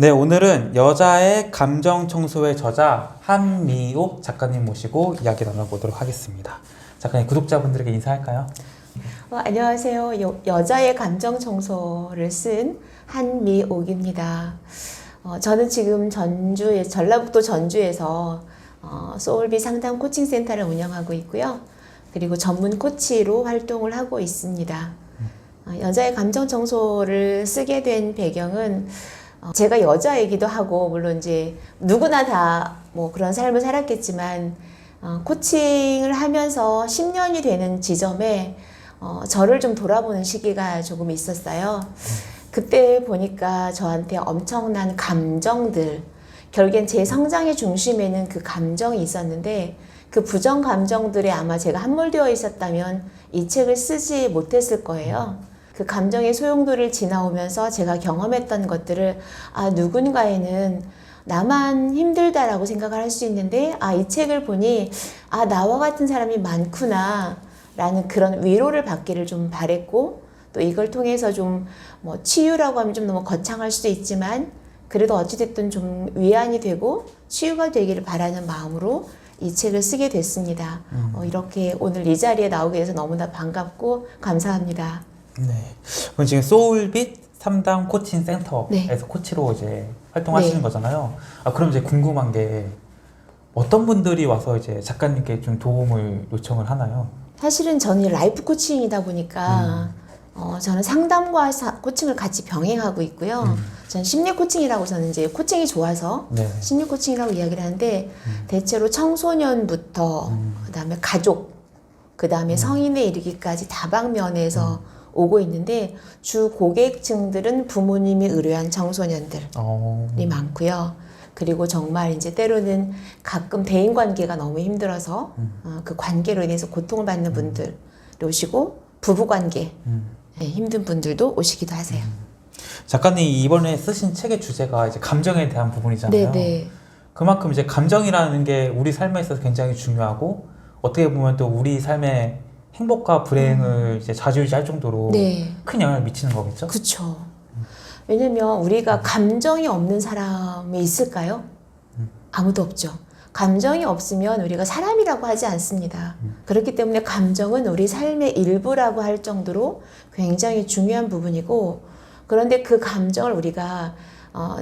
네, 오늘은 여자의 감정 청소의 저자 한미옥 작가님 모시고 이야기 나눠보도록 하겠습니다. 작가님, 구독자분들에게 인사할까요? 안녕하세요. 여자의 감정 청소를 쓴 한미옥입니다. 저는 지금 전라북도 전주에서 소울비 상담 코칭 센터를 운영하고 있고요. 그리고 전문 코치로 활동을 하고 있습니다. 여자의 감정 청소를 쓰게 된 배경은 제가 여자이기도 하고, 물론 이제 누구나 다 뭐 그런 삶을 살았겠지만, 코칭을 하면서 10년이 되는 지점에 저를 좀 돌아보는 시기가 조금 있었어요. 그때 보니까 저한테 엄청난 감정들, 결국엔 제 성장의 중심에는 그 감정이 있었는데, 그 부정 감정들에 아마 제가 함몰되어 있었다면 이 책을 쓰지 못했을 거예요. 그 감정의 소용돌이를 지나오면서 제가 경험했던 것들을 누군가에는 나만 힘들다라고 생각을 할 수 있는데 이 책을 보니 나와 같은 사람이 많구나 라는 그런 위로를 받기를 좀 바랬고, 또 이걸 통해서 좀 뭐 치유라고 하면 좀 너무 거창할 수도 있지만 그래도 어찌됐든 좀 위안이 되고 치유가 되기를 바라는 마음으로 이 책을 쓰게 됐습니다. 이렇게 오늘 이 자리에 나오게 돼서 너무나 반갑고 감사합니다. 네. 그럼 지금 소울빛 3단 코칭 센터에서 코치로 이제 활동하시는 거잖아요. 그럼 이제 궁금한 게 어떤 분들이 와서 이제 작가님께 좀 도움을 요청을 하나요? 사실은 저는 라이프 코칭이다 보니까 저는 상담과 코칭을 같이 병행하고 있고요. 저는 심리 코칭이라고 저는 이제 코칭이 좋아서 심리 코칭이라고 이야기를 하는데 대체로 청소년부터 그다음에 가족, 그다음에 성인에 이르기까지 다방면에서 오고 있는데 주 고객층들은 부모님이 의뢰한 청소년들이 많고요. 그리고 정말 이제 때로는 가끔 대인 관계가 너무 힘들어서 그 관계로 인해서 고통을 받는 분들 오시고, 부부 관계 힘든 분들도 오시기도 하세요. 작가님 이번에 쓰신 책의 주제가 이제 감정에 대한 부분이잖아요. 네네. 그만큼 이제 감정이라는 게 우리 삶에 있어서 굉장히 중요하고, 어떻게 보면 또 우리 삶의 행복과 불행을 이제 좌지우지할 정도로 큰 영향을 미치는 거겠죠? 그렇죠. 왜냐면 우리가 감정이 없는 사람이 있을까요? 아무도 없죠. 감정이 없으면 우리가 사람이라고 하지 않습니다. 그렇기 때문에 감정은 우리 삶의 일부라고 할 정도로 굉장히 중요한 부분이고, 그런데 그 감정을 우리가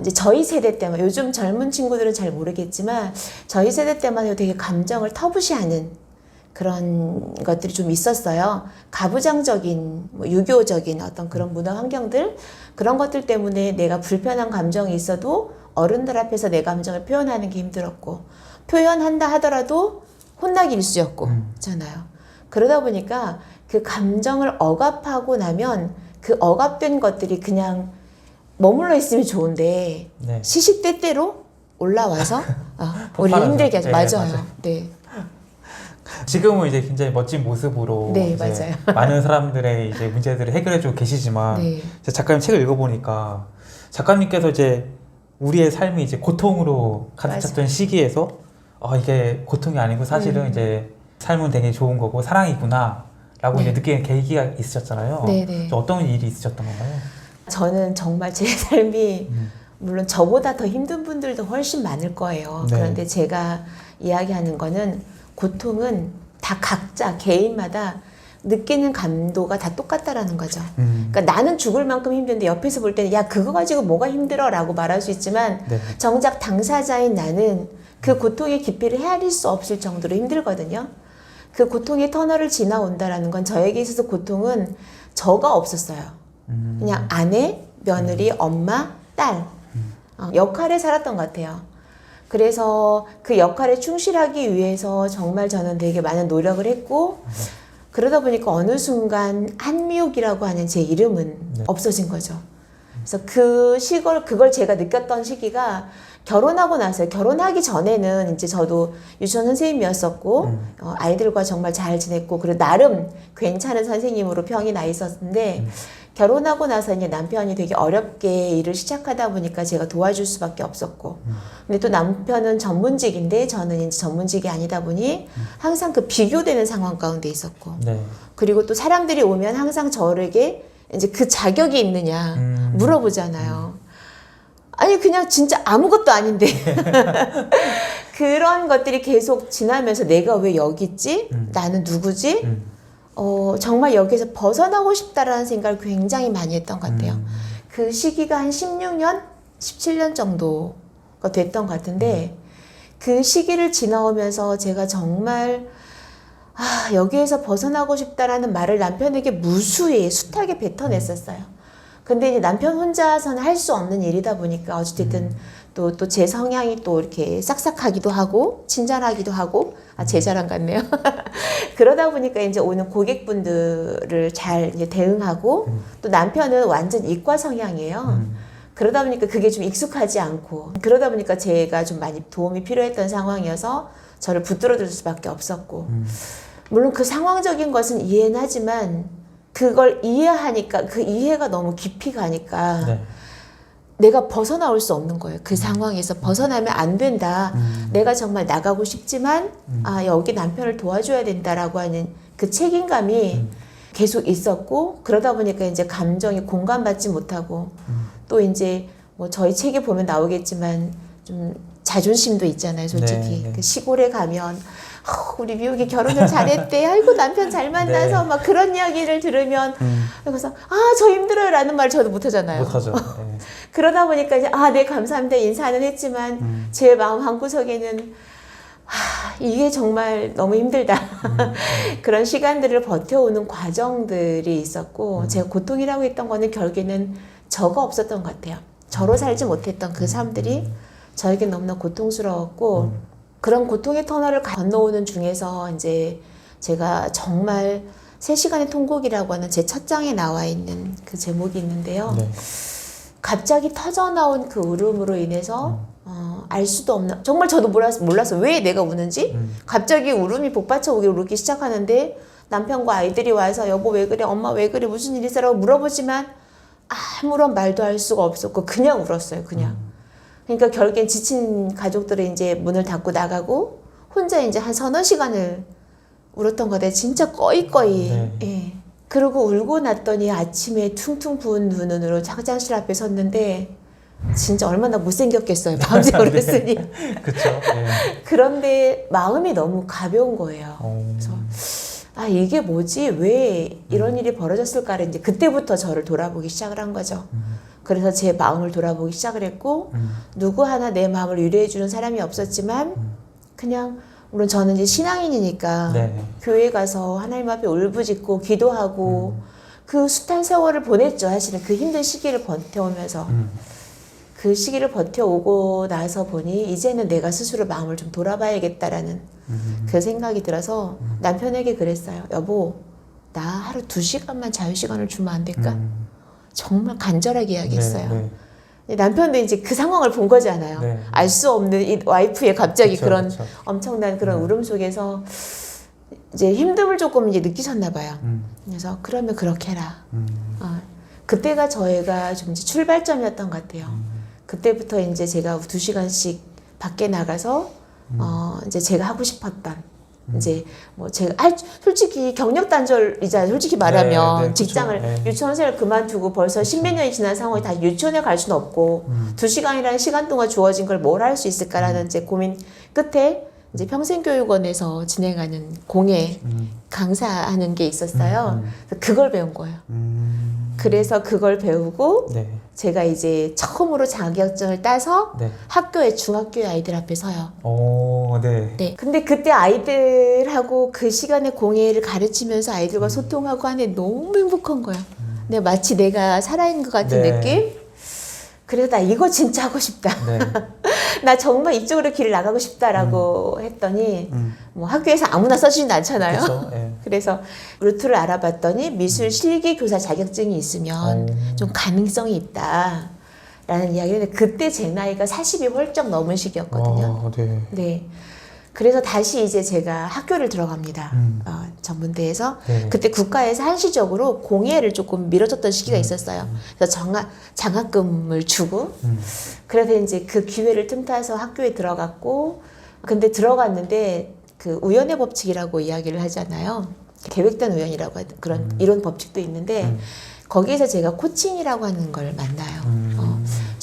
이제 저희 세대 때만, 요즘 젊은 친구들은 잘 모르겠지만 저희 세대 때만 해도 되게 감정을 터부시하는 그런 것들이 좀 있었어요. 가부장적인, 유교적인 어떤 그런 문화 환경들, 그런 것들 때문에 내가 불편한 감정이 있어도 어른들 앞에서 내 감정을 표현하는 게 힘들었고, 표현한다 하더라도 혼나기 일쑤였고, 잖아요. 그러다 보니까 그 감정을 억압하고 나면 그 억압된 것들이 그냥 머물러 있으면 좋은데 시시때때로 올라와서 우리를 힘들게 하죠. 맞아요. 네. 지금은 이제 굉장히 멋진 모습으로 맞아요. 많은 사람들의 이제 문제들을 해결해주고 계시지만 작가님 책을 읽어보니까 작가님께서 이제 우리의 삶이 이제 고통으로 가득 찼던 시기에서 이게 고통이 아니고 사실은 이제 삶은 되게 좋은 거고 사랑이구나 라고 이제 느끼는 계기가 있으셨잖아요. 어떤 일이 있으셨던 건가요? 저는 정말 제 삶이 물론 저보다 더 힘든 분들도 훨씬 많을 거예요. 그런데 제가 이야기하는 거는 고통은 다 각자 개인마다 느끼는 감도가 다 똑같다라는 거죠. 그러니까 나는 죽을 만큼 힘든데 옆에서 볼 때는 야 그거 가지고 뭐가 힘들어 라고 말할 수 있지만 정작 당사자인 나는 그 고통의 깊이를 헤아릴 수 없을 정도로 힘들거든요. 그 고통의 터널을 지나온다라는 건 저에게 있어서 고통은 저가 없었어요. 그냥 아내, 며느리, 엄마, 딸 역할에 살았던 것 같아요. 그래서 그 역할에 충실하기 위해서 정말 저는 되게 많은 노력을 했고, 그러다 보니까 어느 순간 한미옥이라고 하는 제 이름은 없어진 거죠. 그래서 그걸 제가 느꼈던 시기가 결혼하고 나서요. 결혼하기 전에는 이제 저도 유치원 선생님이었었고, 아이들과 정말 잘 지냈고, 그리고 나름 괜찮은 선생님으로 평이 나 있었는데, 결혼하고 나서 이제 남편이 되게 어렵게 일을 시작하다 보니까 제가 도와줄 수밖에 없었고, 근데 또 남편은 전문직인데 저는 이제 전문직이 아니다 보니 항상 그 비교되는 상황 가운데 있었고, 그리고 또 사람들이 오면 항상 저에게 이제 그 자격이 있느냐 물어보잖아요. 아니 그냥 진짜 아무것도 아닌데 그런 것들이 계속 지나면서 내가 왜 여기 있지? 나는 누구지? 정말 여기서 벗어나고 싶다라는 생각을 굉장히 많이 했던 것 같아요. 그 시기가 한 16년, 17년 정도가 됐던 것 같은데 그 시기를 지나오면서 제가 정말 여기에서 벗어나고 싶다라는 말을 남편에게 무수히 숱하게 뱉어냈었어요. 근데 이제 남편 혼자서는 할 수 없는 일이다 보니까 어찌됐든 또 제 성향이 또 이렇게 싹싹하기도 하고 친절하기도 하고 제 자랑 같네요. 그러다 보니까 이제 오는 고객분들을 잘 이제 대응하고 또 남편은 완전 이과 성향이에요. 그러다 보니까 그게 좀 익숙하지 않고 그러다 보니까 제가 좀 많이 도움이 필요했던 상황이어서 저를 붙들어줄 수밖에 없었고 물론 그 상황적인 것은 이해는 하지만 그걸 이해하니까 그 이해가 너무 깊이 가니까 네. 내가 벗어나올 수 없는 거예요. 그 상황에서 벗어나면 안 된다. 내가 정말 나가고 싶지만 여기 남편을 도와줘야 된다라고 하는 그 책임감이 계속 있었고 그러다 보니까 이제 감정이 공감받지 못하고 또 이제 뭐 저희 책에 보면 나오겠지만 좀 자존심도 있잖아요. 솔직히 네. 그 시골에 가면 우리 미국이 결혼을 잘했대. 아이고 남편 잘 만나서 네. 막 그런 이야기를 들으면 그래서 저 힘들어요 라는 말 저도 못하잖아요. 못하죠. 네. 그러다 보니까 이제 네 감사합니다 인사는 했지만 제 마음 한구석에는 이게 정말 너무 힘들다. 그런 시간들을 버텨오는 과정들이 있었고 제가 고통이라고 했던 거는 결국에는 저가 없었던 것 같아요. 저로 살지 못했던 그 삶들이 저에게 너무나 고통스러웠고 그런 고통의 터널을 건너오는 중에서 이제 제가 정말 3시간의 통곡이라고 하는 제 첫 장에 나와 있는 그 제목이 있는데요. 네. 갑자기 터져나온 그 울음으로 인해서 알 수도 없는 정말 저도 몰라서 왜 내가 우는지 갑자기 울음이 복받쳐 오기 시작하는데 남편과 아이들이 와서 여보 왜 그래 엄마 왜 그래 무슨 일 있어라고 물어보지만 아무런 말도 할 수가 없었고 그냥 울었어요. 그냥. 그러니까 결국엔 지친 가족들은 이제 문을 닫고 나가고 혼자 이제 한 서너 시간을 울었던 것 같아요. 진짜 꺼이꺼이. 네. 예. 그러고 울고 났더니 아침에 퉁퉁 부은 눈으로 화장실 앞에 섰는데 진짜 얼마나 못생겼겠어요. 밤새 울었으니. 그렇죠. 네. 그런데 마음이 너무 가벼운 거예요. 그래서 이게 뭐지? 왜 이런 일이 벌어졌을까를 이제 그때부터 저를 돌아보기 시작을 한 거죠. 그래서 제 마음을 돌아보기 시작을 했고 누구 하나 내 마음을 위로해 주는 사람이 없었지만 그냥 물론 저는 이제 신앙인이니까 네. 교회 가서 하나님 앞에 울부짖고 기도하고 그 숱한 세월을 보냈죠. 사실은 그 힘든 시기를 버텨오면서 그 시기를 버텨오고 나서 보니 이제는 내가 스스로 마음을 좀 돌아봐야겠다라는 그 생각이 들어서 남편에게 그랬어요. 여보 나 하루 2시간만 자유시간을 주면 안 될까? 정말 간절하게 이야기했어요. 네, 네. 남편도 이제 그 상황을 본 거잖아요. 네. 알 수 없는 이 와이프의 갑자기 그쵸, 그런 그쵸. 엄청난 그런 울음 속에서 이제 힘듦을 조금 이제 느끼셨나 봐요. 그래서 그러면 그렇게 해라. 그때가 저희가 좀 이제 출발점이었던 것 같아요. 그때부터 이제 제가 2시간씩 밖에 나가서 이제 제가 하고 싶었던 이제 뭐 제가 솔직히 경력 단절이잖아요. 솔직히 말하면 네, 네, 직장을 그쵸. 네. 유치원생을 그만두고 벌써 십몇 년이 지난 상황에 다시 유치원에 갈 수는 없고 2시간이라는 시간 동안 주어진 걸 뭘 할 수 있을까라는 이제 고민 끝에 이제 평생교육원에서 진행하는 공예 강사하는 게 있었어요. 그래서 그걸 배운 거예요. 그래서 그걸 배우고 네. 제가 이제 처음으로 자격증을 따서 네. 학교에 중학교의 아이들 앞에 서요. 오, 네. 네. 근데 그때 아이들하고 그 시간에 공예를 가르치면서 아이들과 소통하고 하는데 너무 행복한 거야. 근데 마치 내가 살아있는 것 같은 네. 느낌? 그래서 나 이거 진짜 하고 싶다. 네. 나 정말 이쪽으로 길을 나가고 싶다라고 했더니 뭐 학교에서 아무나 써주진 않잖아요. 그쵸. 네. 그래서 루트를 알아봤더니 미술 실기 교사 자격증이 있으면 좀 가능성이 있다. 라는 이야기를 했는데 그때 제 나이가 40이 훌쩍 넘은 시기였거든요. 와, 네. 네. 그래서 다시 이제 제가 학교를 들어갑니다. 전문대에서. 네. 그때 국가에서 한시적으로 공예를 조금 밀어줬던 시기가 있었어요. 그래서 장학금을 주고. 그래서 이제 그 기회를 틈타서 학교에 들어갔고, 근데 들어갔는데 그 우연의 법칙이라고 이야기를 하잖아요. 계획된 우연이라고 하는 그런 이론 법칙도 있는데, 거기에서 제가 코칭이라고 하는 걸 만나요.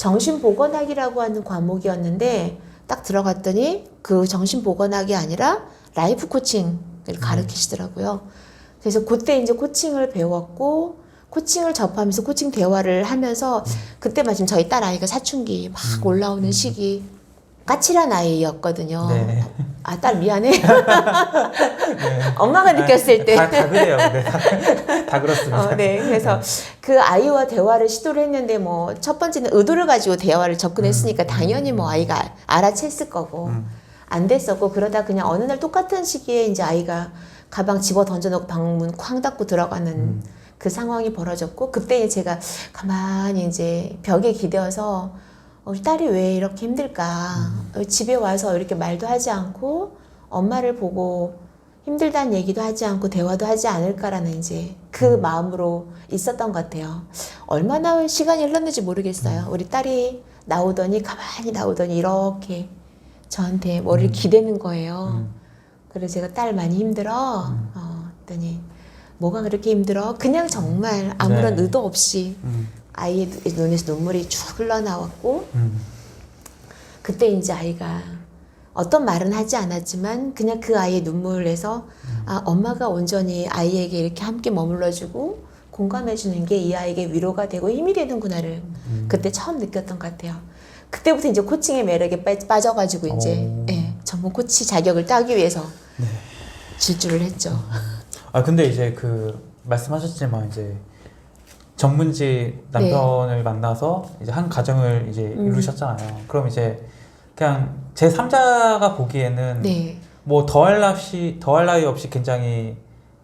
정신보건학이라고 하는 과목이었는데 딱 들어갔더니 그 정신보건학이 아니라 라이프 코칭을 가르치시더라고요. 그래서 그때 이제 코칭을 배웠고 코칭을 접하면서 코칭 대화를 하면서 그때 마침 저희 딸 아이가 사춘기 막 올라오는 시기 까칠한 아이였거든요. 네. 아, 딸 미안해. 네. 엄마가 느꼈을 때. 다 그래요. 네, 다 그렇습니다. 네, 그래서 그 아이와 대화를 시도를 했는데 뭐 첫 번째는 의도를 가지고 대화를 접근했으니까 당연히 뭐 아이가 알아챘을 거고 안 됐었고 그러다 그냥 어느 날 똑같은 시기에 이제 아이가 가방 집어 던져놓고 방문 쾅 닫고 들어가는 그 상황이 벌어졌고 그때 제가 가만히 이제 벽에 기대어서 우리 딸이 왜 이렇게 힘들까? 집에 와서 이렇게 말도 하지 않고 엄마를 보고 힘들다는 얘기도 하지 않고 대화도 하지 않을까라는 이제 그 마음으로 있었던 것 같아요. 얼마나 시간이 흘렀는지 모르겠어요. 우리 딸이 가만히 나오더니 이렇게 저한테 머리를 기대는 거예요. 그래서 제가 딸 많이 힘들어? 했더니 뭐가 그렇게 힘들어? 그냥 정말 아무런 네. 의도 없이 아이의 눈에서 눈물이 쭉 흘러나왔고 그때 이제 아이가 어떤 말은 하지 않았지만 그냥 그 아이의 눈물에서 아, 엄마가 온전히 아이에게 이렇게 함께 머물러주고 공감해주는 게 이 아이에게 위로가 되고 힘이 되는구나를 그때 처음 느꼈던 것 같아요. 그때부터 이제 코칭의 매력에 빠져가지고 이제 전문 코치 자격을 따기 위해서 질주를 했죠. 아 근데 이제 그 말씀하셨지만 이제 전문직 남편을 만나서 이제 한 가정을 이제 이루셨잖아요. 그럼 이제 그냥 제 3자가 보기에는 뭐 더할 나위 없이 굉장히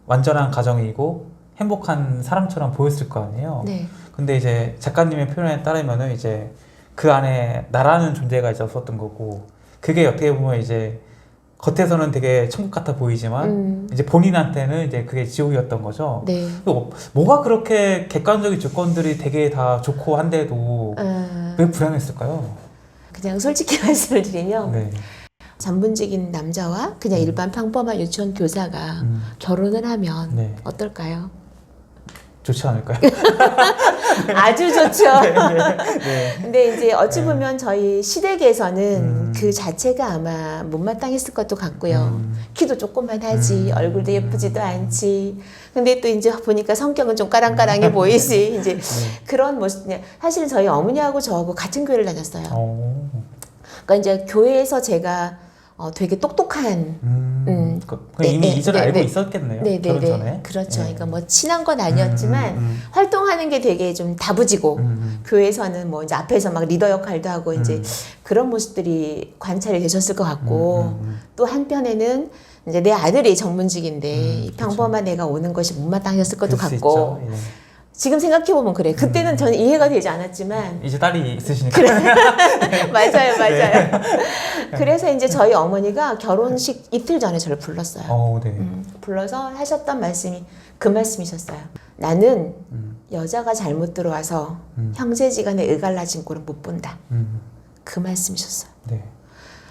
완전한 가정이고 행복한 사람처럼 보였을 거 아니에요. 근데 이제 작가님의 표현에 따르면은 이제 그 안에 나라는 존재가 있었던 거고 그게 어떻게 보면 이제 겉에서는 되게 천국 같아 보이지만 이제 본인한테는 이제 그게 지옥이었던 거죠. 뭐가 그렇게 객관적인 조건들이 되게 다 좋고 한데도 왜 불행했을까요? 그냥 솔직히 말씀을 드리면 전문직인 남자와 그냥 일반 평범한 유치원 교사가 결혼을 하면 어떨까요? 좋지 않을까요? 아주 좋죠. 근데 이제 어찌 보면 저희 시댁에서는 그 자체가 아마 못마땅했을 것도 같고요. 키도 조금만 하지, 얼굴도 예쁘지도 않지. 근데 또 이제 보니까 성격은 좀 까랑까랑해 보이지. 이제 그런 모습. 사실은 저희 어머니하고 저하고 같은 교회를 다녔어요. 그러니까 이제 교회에서 제가 되게 똑똑한 이미 이전에 알고 있었겠네요. 결혼 전에. 그렇죠. 그러니까 뭐 친한 건 아니었지만 활동하는 게 되게 좀 다부지고 교회에서는 뭐 이제 앞에서 막 리더 역할도 하고 이제 그런 모습들이 관찰이 되셨을 것 같고 또 한편에는 이제 내 아들이 전문직인데 평범한 애가 오는 것이 못마땅했을 것도 같고. 지금 생각해보면 그래. 그때는 저는 이해가 되지 않았지만 이제 딸이 있으시니까 그래. 맞아요. 그래서 이제 저희 어머니가 결혼식 이틀 전에 저를 불렀어요. 불러서 하셨던 말씀이 그 말씀이셨어요. 나는 여자가 잘못 들어와서 형제지간에 의갈라진 꼴은 못 본다. 그 말씀이셨어요.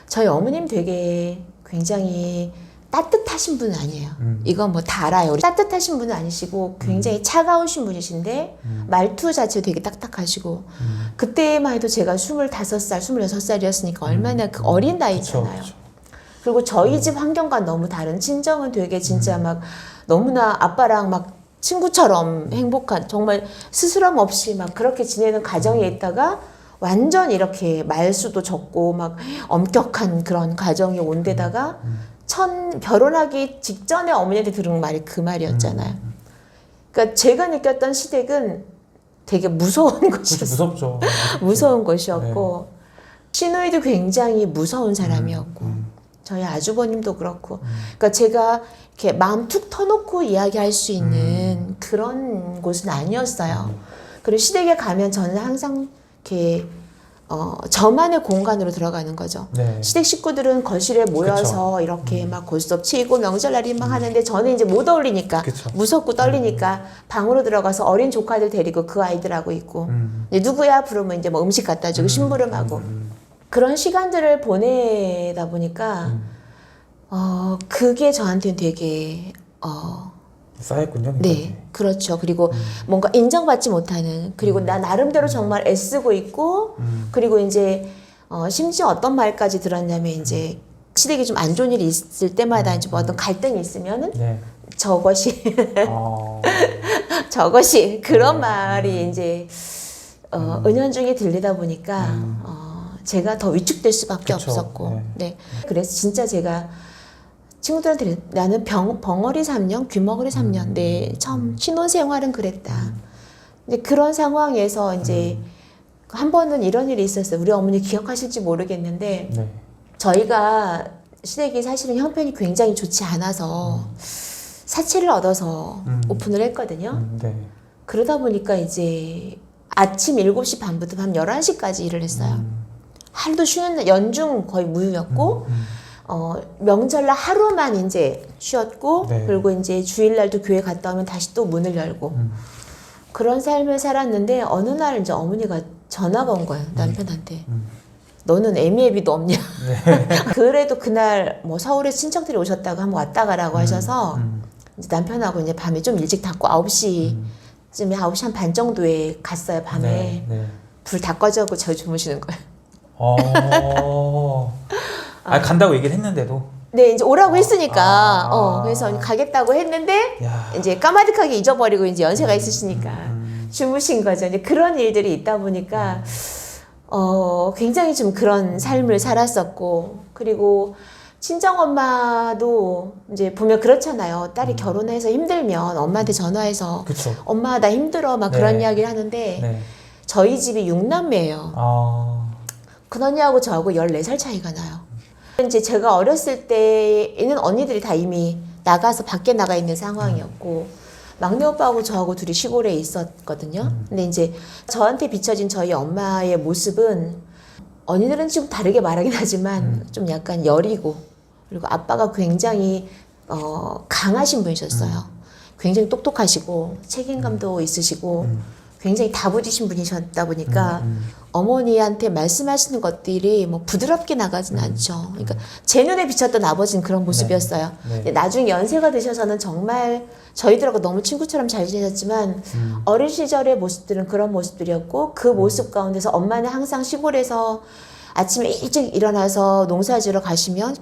저희 어머님 되게 굉장히 따뜻하신 분은 아니에요. 이건 뭐 다 알아요. 따뜻하신 분은 아니시고 굉장히 차가우신 분이신데 말투 자체 되게 딱딱하시고 그때만 해도 제가 25살, 26살이었으니까 얼마나 그 어린 나이잖아요. 그리고 저희 집 환경과 너무 다른 친정은 되게 진짜 막 너무나 아빠랑 막 친구처럼 행복한 정말 스스럼 없이 막 그렇게 지내는 가정에 있다가 완전 이렇게 말수도 적고 막 엄격한 그런 가정이 온 데다가 결혼하기 직전에 어머니한테 들은 말이 그 말이었잖아요. 그러니까 제가 느꼈던 시댁은 되게 무서운 것이었어요. 무섭죠. 무서운 것이었고 시누이도 굉장히 무서운 사람이었고 저희 아주버님도 그렇고 그러니까 제가 이렇게 마음 툭 터놓고 이야기할 수 있는 그런 곳은 아니었어요. 그리고 시댁에 가면 저는 항상 이렇게 저만의 공간으로 들어가는 거죠. 시댁 식구들은 거실에 모여서 이렇게 막 고스톱 치고 명절날이 막 하는데 저는 이제 못 어울리니까 무섭고 떨리니까 방으로 들어가서 어린 조카들 데리고 그 아이들하고 있고 이제 누구야 부르면 이제 뭐 음식 갖다 주고 심부름하고 그런 시간들을 보내다 보니까 그게 저한테는 되게 쌓였군요. 네, 그렇죠. 그리고 뭔가 인정받지 못하는, 그리고 나 나름대로 정말 애쓰고 있고, 그리고 이제 심지어 어떤 말까지 들었냐면 이제 시댁이 좀 안 좋은 일이 있을 때마다 이제 뭐 어떤 갈등이 있으면은 네. 저것이 어, 저것이 그런 말이 이제 은연중에 들리다 보니까 제가 더 위축될 수밖에 그쵸. 없었고, 네. 네. 그래서 진짜 제가 친구들한테 나는 벙어리 3년, 귀머거리 3년, 내 처음 신혼생활은 그랬다. 이제 그런 상황에서 이제 한 번은 이런 일이 있었어요. 우리 어머니 기억하실지 모르겠는데 네. 저희가 시댁이 사실은 형편이 굉장히 좋지 않아서 사채를 얻어서 오픈을 했거든요. 네. 그러다 보니까 이제 아침 7시 반부터 밤 11시까지 일을 했어요. 하루도 쉬는 날, 연중 거의 무휴였고, 명절날 하루만 이제 쉬었고, 네. 그리고 이제 주일날도 교회 갔다 오면 다시 또 문을 열고, 그런 삶을 살았는데, 어느 날 이제 어머니가 전화가 온 거예요, 남편한테. 너는 애미애비도 없냐? 네. 그래도 그날 뭐 서울에 친척들이 오셨다고 한번 왔다 가라고 하셔서, 이제 남편하고 이제 밤에 좀 일찍 닫고 9시쯤에 9시 한 반 정도에 갔어요, 밤에. 네. 네. 불 다 꺼져고 저 주무시는 거예요. 간다고 얘기를 했는데도. 네, 이제 오라고 했으니까, 아. 그래서 가겠다고 했는데, 야. 이제 까마득하게 잊어버리고 이제 연세가 있으시니까 주무신 거죠. 이제 그런 일들이 있다 보니까, 굉장히 좀 그런 삶을 살았었고, 그리고 친정엄마도 이제 보면 그렇잖아요. 딸이 결혼해서 힘들면 엄마한테 전화해서, 그쵸. 엄마 나 힘들어, 막 네. 그런 이야기를 하는데, 네. 저희 집이 6남매예요. 아. 큰언니하고 저하고 14살 차이가 나요. 이제 제가 어렸을 때에는 언니들이 다 이미 나가서 밖에 나가 있는 상황이었고, 막내 오빠하고 저하고 둘이 시골에 있었거든요. 근데 이제 저한테 비춰진 저희 엄마의 모습은, 언니들은 좀 다르게 말하긴 하지만 좀 약간 여리고, 그리고 아빠가 굉장히 강하신 분이셨어요. 굉장히 똑똑하시고 책임감도 있으시고 굉장히 다부지신 분이셨다 보니까 어머니한테 말씀하시는 것들이 뭐 부드럽게 나가진 않죠. 그러니까 제 눈에 비쳤던 아버지는 그런 모습이었어요. 네. 근데 나중에 연세가 드셔서는 정말 저희들하고 너무 친구처럼 잘 지내셨지만 어린 시절의 모습들은 그런 모습들이었고, 그 모습 가운데서 엄마는 항상 시골에서 아침에 일찍 일어나서 농사지러 가시면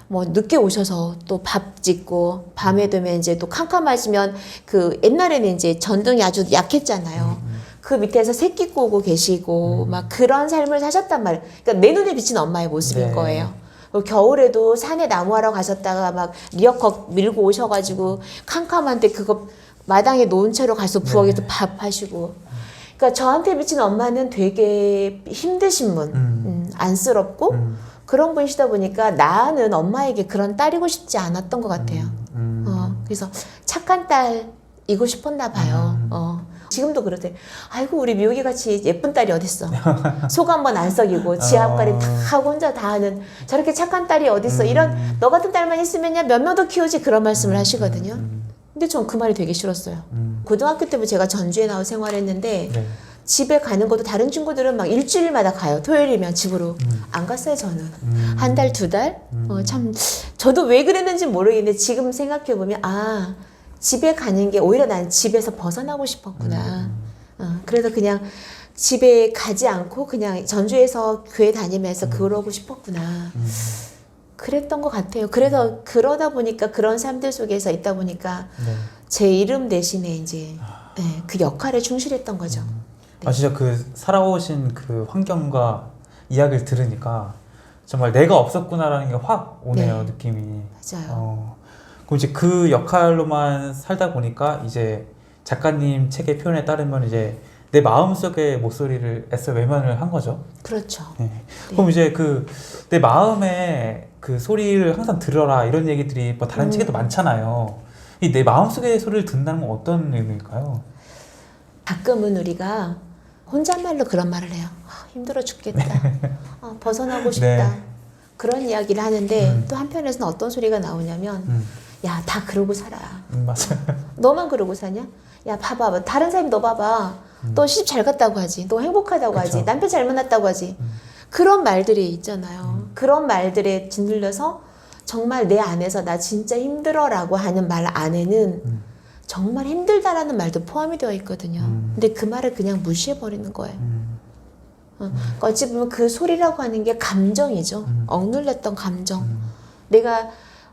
뭐 늦게 오셔서 또 밥 짓고, 밤에 되면 이제 또 캄캄하시면 그 옛날에는 이제 전등이 아주 약했잖아요. 그 밑에서 새끼 꼬고 계시고 막 그런 삶을 사셨단 말이에요. 그러니까 내 눈에 비친 엄마의 모습인 네. 거예요. 그리고 겨울에도 산에 나무하러 가셨다가 막 리어커 밀고 오셔가지고 캄캄한데 그거 마당에 놓은 채로 가서 부엌에서 밥 하시고. 그러니까 저한테 비친 엄마는 되게 힘드신 분, 안쓰럽고 그런 분이시다 보니까 나는 엄마에게 그런 딸이고 싶지 않았던 것 같아요. 그래서 착한 딸이고 싶었나 봐요. 지금도 그러대. 아이고 우리 미옥이 같이 예쁜 딸이 어딨어. 속 한 번 안 썩이고 지 앞가림 다 혼자 다 하는 저렇게 착한 딸이 어딨어. 이런 너 같은 딸만 있으면야 몇 명 더 키우지, 그런 말씀을 하시거든요. 근데 전 그 말이 되게 싫었어요. 고등학교 때부터 제가 전주에 나와 생활했는데 네. 집에 가는 것도 다른 친구들은 막 일주일마다 가요. 토요일이면 집으로. 안 갔어요, 저는. 한 달, 두 달? 참, 저도 왜 그랬는지 모르겠는데 지금 생각해보면, 아, 집에 가는 게 오히려 난 집에서 벗어나고 싶었구나. 그래서 그냥 집에 가지 않고 그냥 전주에서 교회 다니면서 그러고 싶었구나. 그랬던 것 같아요. 그래서 그러다 보니까 그런 삶들 속에서 있다 보니까 네. 제 이름 대신에 이제 그 역할에 충실했던 거죠. 아, 진짜 그 살아오신 그 환경과 이야기를 들으니까 정말 내가 없었구나라는 게 확 오네요, 네. 느낌이. 맞아요. 그럼 이제 그 역할로만 살다 보니까 이제 작가님 책의 표현에 따르면 이제 내 마음속의 목소리를 애써 외면을 한 거죠. 그렇죠. 네. 그럼 이제 그 내 마음의 그 소리를 항상 들어라 이런 얘기들이 뭐 다른 책에도 많잖아요. 이 내 마음속의 소리를 듣는다는 건 어떤 의미일까요? 가끔은 우리가 혼잣말로 그런 말을 해요. 힘들어 죽겠다. 벗어나고 싶다. 네. 그런 이야기를 하는데 또 한편에서는 어떤 소리가 나오냐면 야, 다 그러고 살아. 맞아요. 너만 그러고 사냐? 야, 봐봐. 다른 사람이 너 봐봐. 너 시집 잘 갔다고 하지. 너 행복하다고 그쵸. 하지. 남편 잘 만났다고 하지. 그런 말들이 있잖아요. 그런 말들에 짓눌려서 정말 내 안에서 나 진짜 힘들어라고 하는 말 안에는 정말 힘들다라는 말도 포함이 되어 있거든요. 근데 그 말을 그냥 무시해버리는 거예요. 그러니까 어찌 보면 그 소리라고 하는 게 감정이죠. 억눌렸던 감정. 내가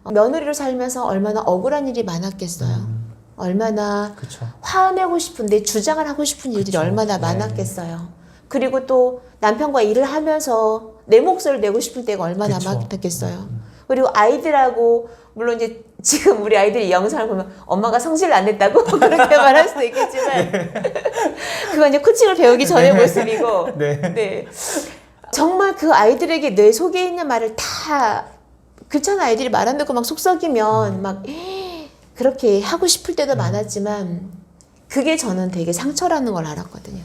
며느리로 살면서 얼마나 억울한 일이 많았겠어요. 얼마나 그쵸. 화내고 싶은데 주장을 하고 싶은 일들이 그쵸. 얼마나 네. 많았겠어요. 그리고 또 남편과 일을 하면서 내 목소리를 내고 싶을 때가 얼마나 그쵸. 많았겠어요. 그리고 아이들하고 물론 이제 지금 우리 아이들이 이 영상을 보면 엄마가 성질을 안 냈다고 그렇게 말할 수도 있겠지만 그건 이제 코칭을 배우기 전의 모습이고 네. 네. 정말 그 아이들에게 내 속에 있는 말을 다 그렇잖아. 아이들이 말 안 듣고 막 속썩이면 막 그렇게 하고 싶을 때도 많았지만 그게 저는 되게 상처라는 걸 알았거든요.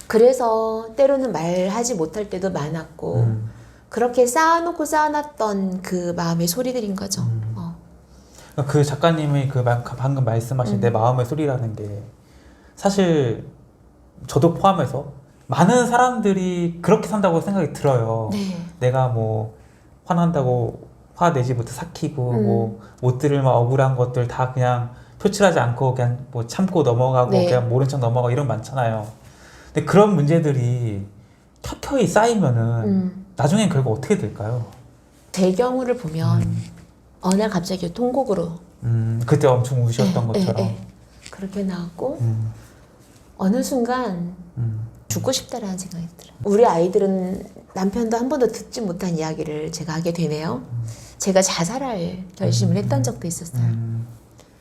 그래서 때로는 말하지 못할 때도 많았고 그렇게 쌓아놓고 쌓아놨던 그 마음의 소리들인 거죠. 그 작가님이 그 방금 말씀하신 내 마음의 소리라는 게 사실 저도 포함해서 많은 사람들이 그렇게 산다고 생각이 들어요. 네. 내가 뭐 화난다고 화내지 못해 삭히고 뭐 못 들을 막 억울한 것들 다 그냥 표출하지 않고 그냥 뭐 참고 넘어가고 네. 그냥 모른 척 넘어가고 이런 거 많잖아요. 근데 그런 문제들이 켜켜이 쌓이면은 나중엔 결국 어떻게 될까요? 제 경우를 보면 어느 날 갑자기 통곡으로 그때 엄청 우셨던 것처럼. 그렇게 나왔고 어느 순간 죽고 싶다라는 생각이 들어요. 우리 아이들은 남편도 한 번도 듣지 못한 이야기를 제가 하게 되네요. 제가 자살할 결심을 했던 적도 있었어요.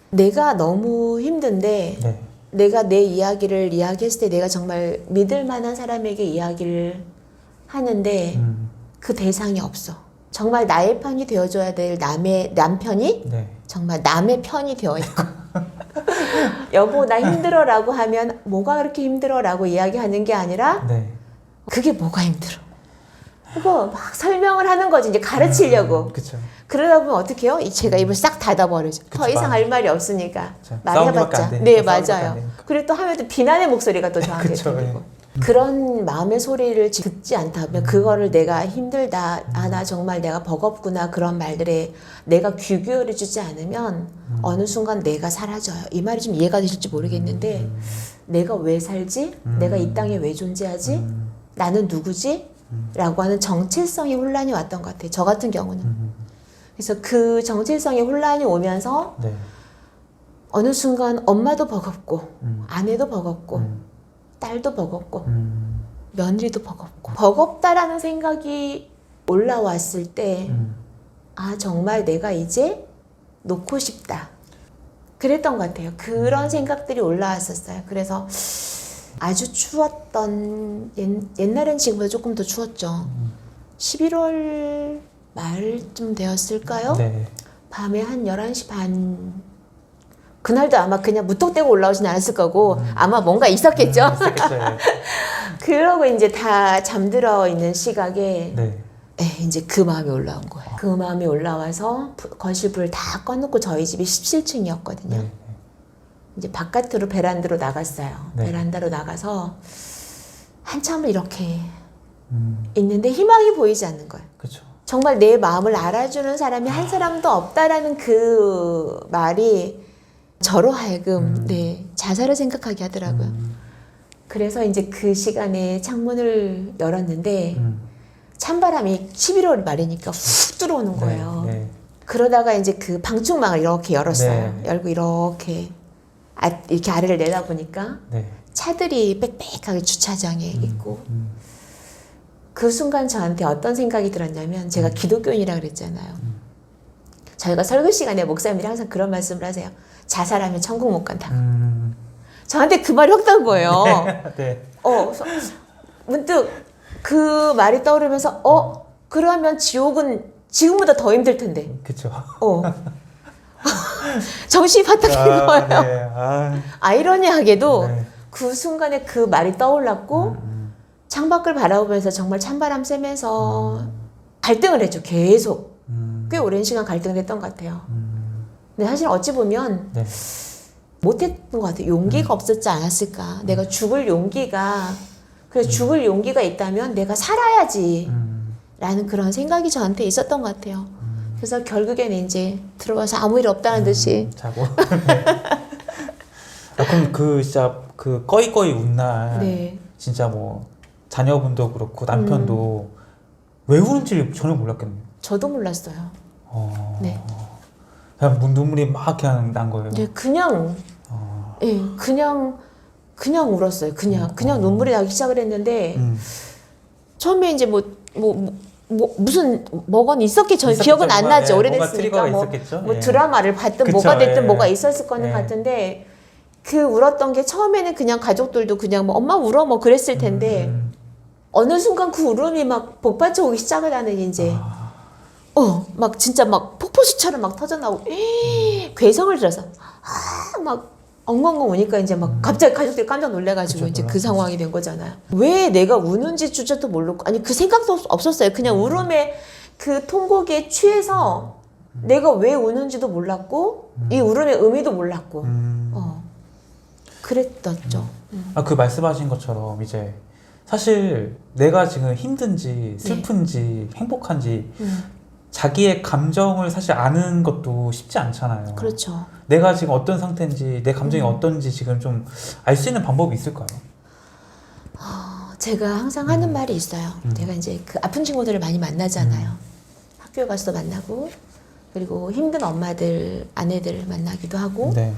내가 너무 힘든데 네. 내가 내 이야기를 이야기했을 때 내가 정말 믿을 만한 사람에게 이야기를 하는데 그 대상이 없어. 정말 나의 편이 되어줘야 될 남편이 네. 정말 남의 편이 되어 있고 여보 나 힘들어라고 하면 뭐가 그렇게 힘들어라고 이야기하는 게 아니라 네. 그게 뭐가 힘들어. 그거 막 설명을 하는 거지 이제 가르치려고. 그쵸. 그러다 보면 어떻게 해요? 제가 입을 싹 닫아버리죠. 더 그쵸, 이상 할 말이 없으니까 그쵸. 싸우기밖에 말해봤자. 안 되니까, 네 싸우기밖에 안 맞아요. 되니까. 그리고 또 하면 또 비난의 목소리가 또 저한테 그쵸, 들리고. 그런 마음의 소리를 듣지 않다면 그거를 내가 힘들다, 아 나 정말 내가 버겁구나 그런 말들에 내가 귀 기울여주지 않으면 어느 순간 내가 사라져요. 이 말이 좀 이해가 되실지 모르겠는데 내가 왜 살지? 내가 이 땅에 왜 존재하지? 나는 누구지? 라고 하는 정체성의 혼란이 왔던 것 같아요. 저 같은 경우는. 그래서 그 정체성의 혼란이 오면서 네. 어느 순간 엄마도 버겁고 아내도 버겁고 딸도 버겁고 며느리도 버겁고 버겁다라는 생각이 올라왔을 때 아 정말 내가 이제 놓고 싶다 그랬던 것 같아요. 그런 생각들이 올라왔었어요. 그래서 아주 추웠던 옛날엔 지금보다 조금 더 추웠죠. 11월 말쯤 되었을까요? 네. 밤에 한 11시 반 그날도 아마 그냥 무턱대고 올라오진 않았을 거고 아마 뭔가 있었겠죠. 있었겠죠. 예. 그러고 이제 다 잠들어 있는 시각에 네. 이제 그 마음이 올라온 거예요. 그 마음이 올라와서 거실 불을 다 꺼놓고 저희 집이 17층이었거든요. 네. 이제 바깥으로 베란다로 나갔어요. 네. 베란다로 나가서 한참을 이렇게 있는데 희망이 보이지 않는 거예요. 그렇죠. 정말 내 마음을 알아주는 사람이 한 사람도 없다라는 그 말이 저로 하여금 네, 자살을 생각하게 하더라고요. 그래서 이제 그 시간에 창문을 열었는데 찬바람이 11월 말이니까 훅 들어오는 거예요. 네. 네. 그러다가 이제 그 방충망을 이렇게 열었어요. 네. 열고 이렇게 이렇게 아래를 내다보니까 네. 차들이 빽빽하게 주차장에 있고 그 순간 저한테 어떤 생각이 들었냐면 제가 기독교인이라 그랬잖아요. 저희가 설교 시간에 목사님들이 항상 그런 말씀을 하세요. 자살하면 천국 못 간다. 저한테 그 말이 확 단 거예요. 네. 문득 그 말이 떠오르면서 그러면 지옥은 지금보다 더 힘들 텐데. 그렇죠. 정신이 바짝 든 거예요. 네. 아이러니하게도 네. 그 순간에 그 말이 떠올랐고 창밖을 바라보면서 정말 찬바람 쐬면서 갈등을 했죠. 계속. 꽤 오랜 시간 갈등을 했던 것 같아요. 근데 사실 어찌 보면 네. 못했던 것 같아요. 용기가 없었지 않았을까. 내가 죽을 용기가 그래서 죽을 용기가 있다면 내가 살아야지 라는 그런 생각이 저한테 있었던 것 같아요. 그래서 결국에는 이제 들어와서 아무 일 없다는 듯이 자고. 네. 아, 그럼 그 진짜 그 꺼이꺼이 운날 네. 진짜 뭐 자녀분도 그렇고 남편도 왜 우는지 전혀 몰랐겠네요. 저도 몰랐어요. 네. 그냥 눈물이 막 그냥 난 거예요. 네, 그냥 예, 그냥 울었어요. 그냥 눈물이 나기 시작을 했는데 처음에 이제 무슨 뭐건 있었겠죠. 저는 기억은 안 나죠. 예, 오래됐으니까 있었겠죠? 예. 드라마를 봤든 그쵸, 뭐가 됐든 예. 뭐가 있었을 거는 예. 같은데 그 울었던 게 처음에는 그냥 가족들도 그냥 뭐 엄마 울어 뭐 그랬을 텐데 어느 순간 그 울음이 막 복받쳐 오기 시작을 하는 이제 막 진짜 막 폭포수처럼 막 터져나오고 괴성을 들어서 막 엉엉엉 우니까 이제 막 갑자기 가족들이 깜짝 놀래가지고 그쵸, 이제 그 놀랐죠. 상황이 된 거잖아요. 왜 내가 우는지 주저도 모르고 아니 그 생각도 없었어요. 그냥 울음에 그 통곡에 취해서 내가 왜 우는지도 몰랐고 이 울음의 의미도 몰랐고 그랬었죠. 아, 그 말씀하신 것처럼 이제 사실 내가 지금 힘든지 슬픈지 행복한지 자기의 감정을 사실 아는 것도 쉽지 않잖아요. 그렇죠. 내가 지금 어떤 상태인지 내 감정이 어떤지 지금 좀 알 수 있는 방법이 있을까요? 제가 항상 하는 말이 있어요. 제가 이제 그 아픈 친구들을 많이 만나잖아요. 학교에 가서도 만나고 그리고 힘든 엄마들, 아내들 만나기도 하고 네.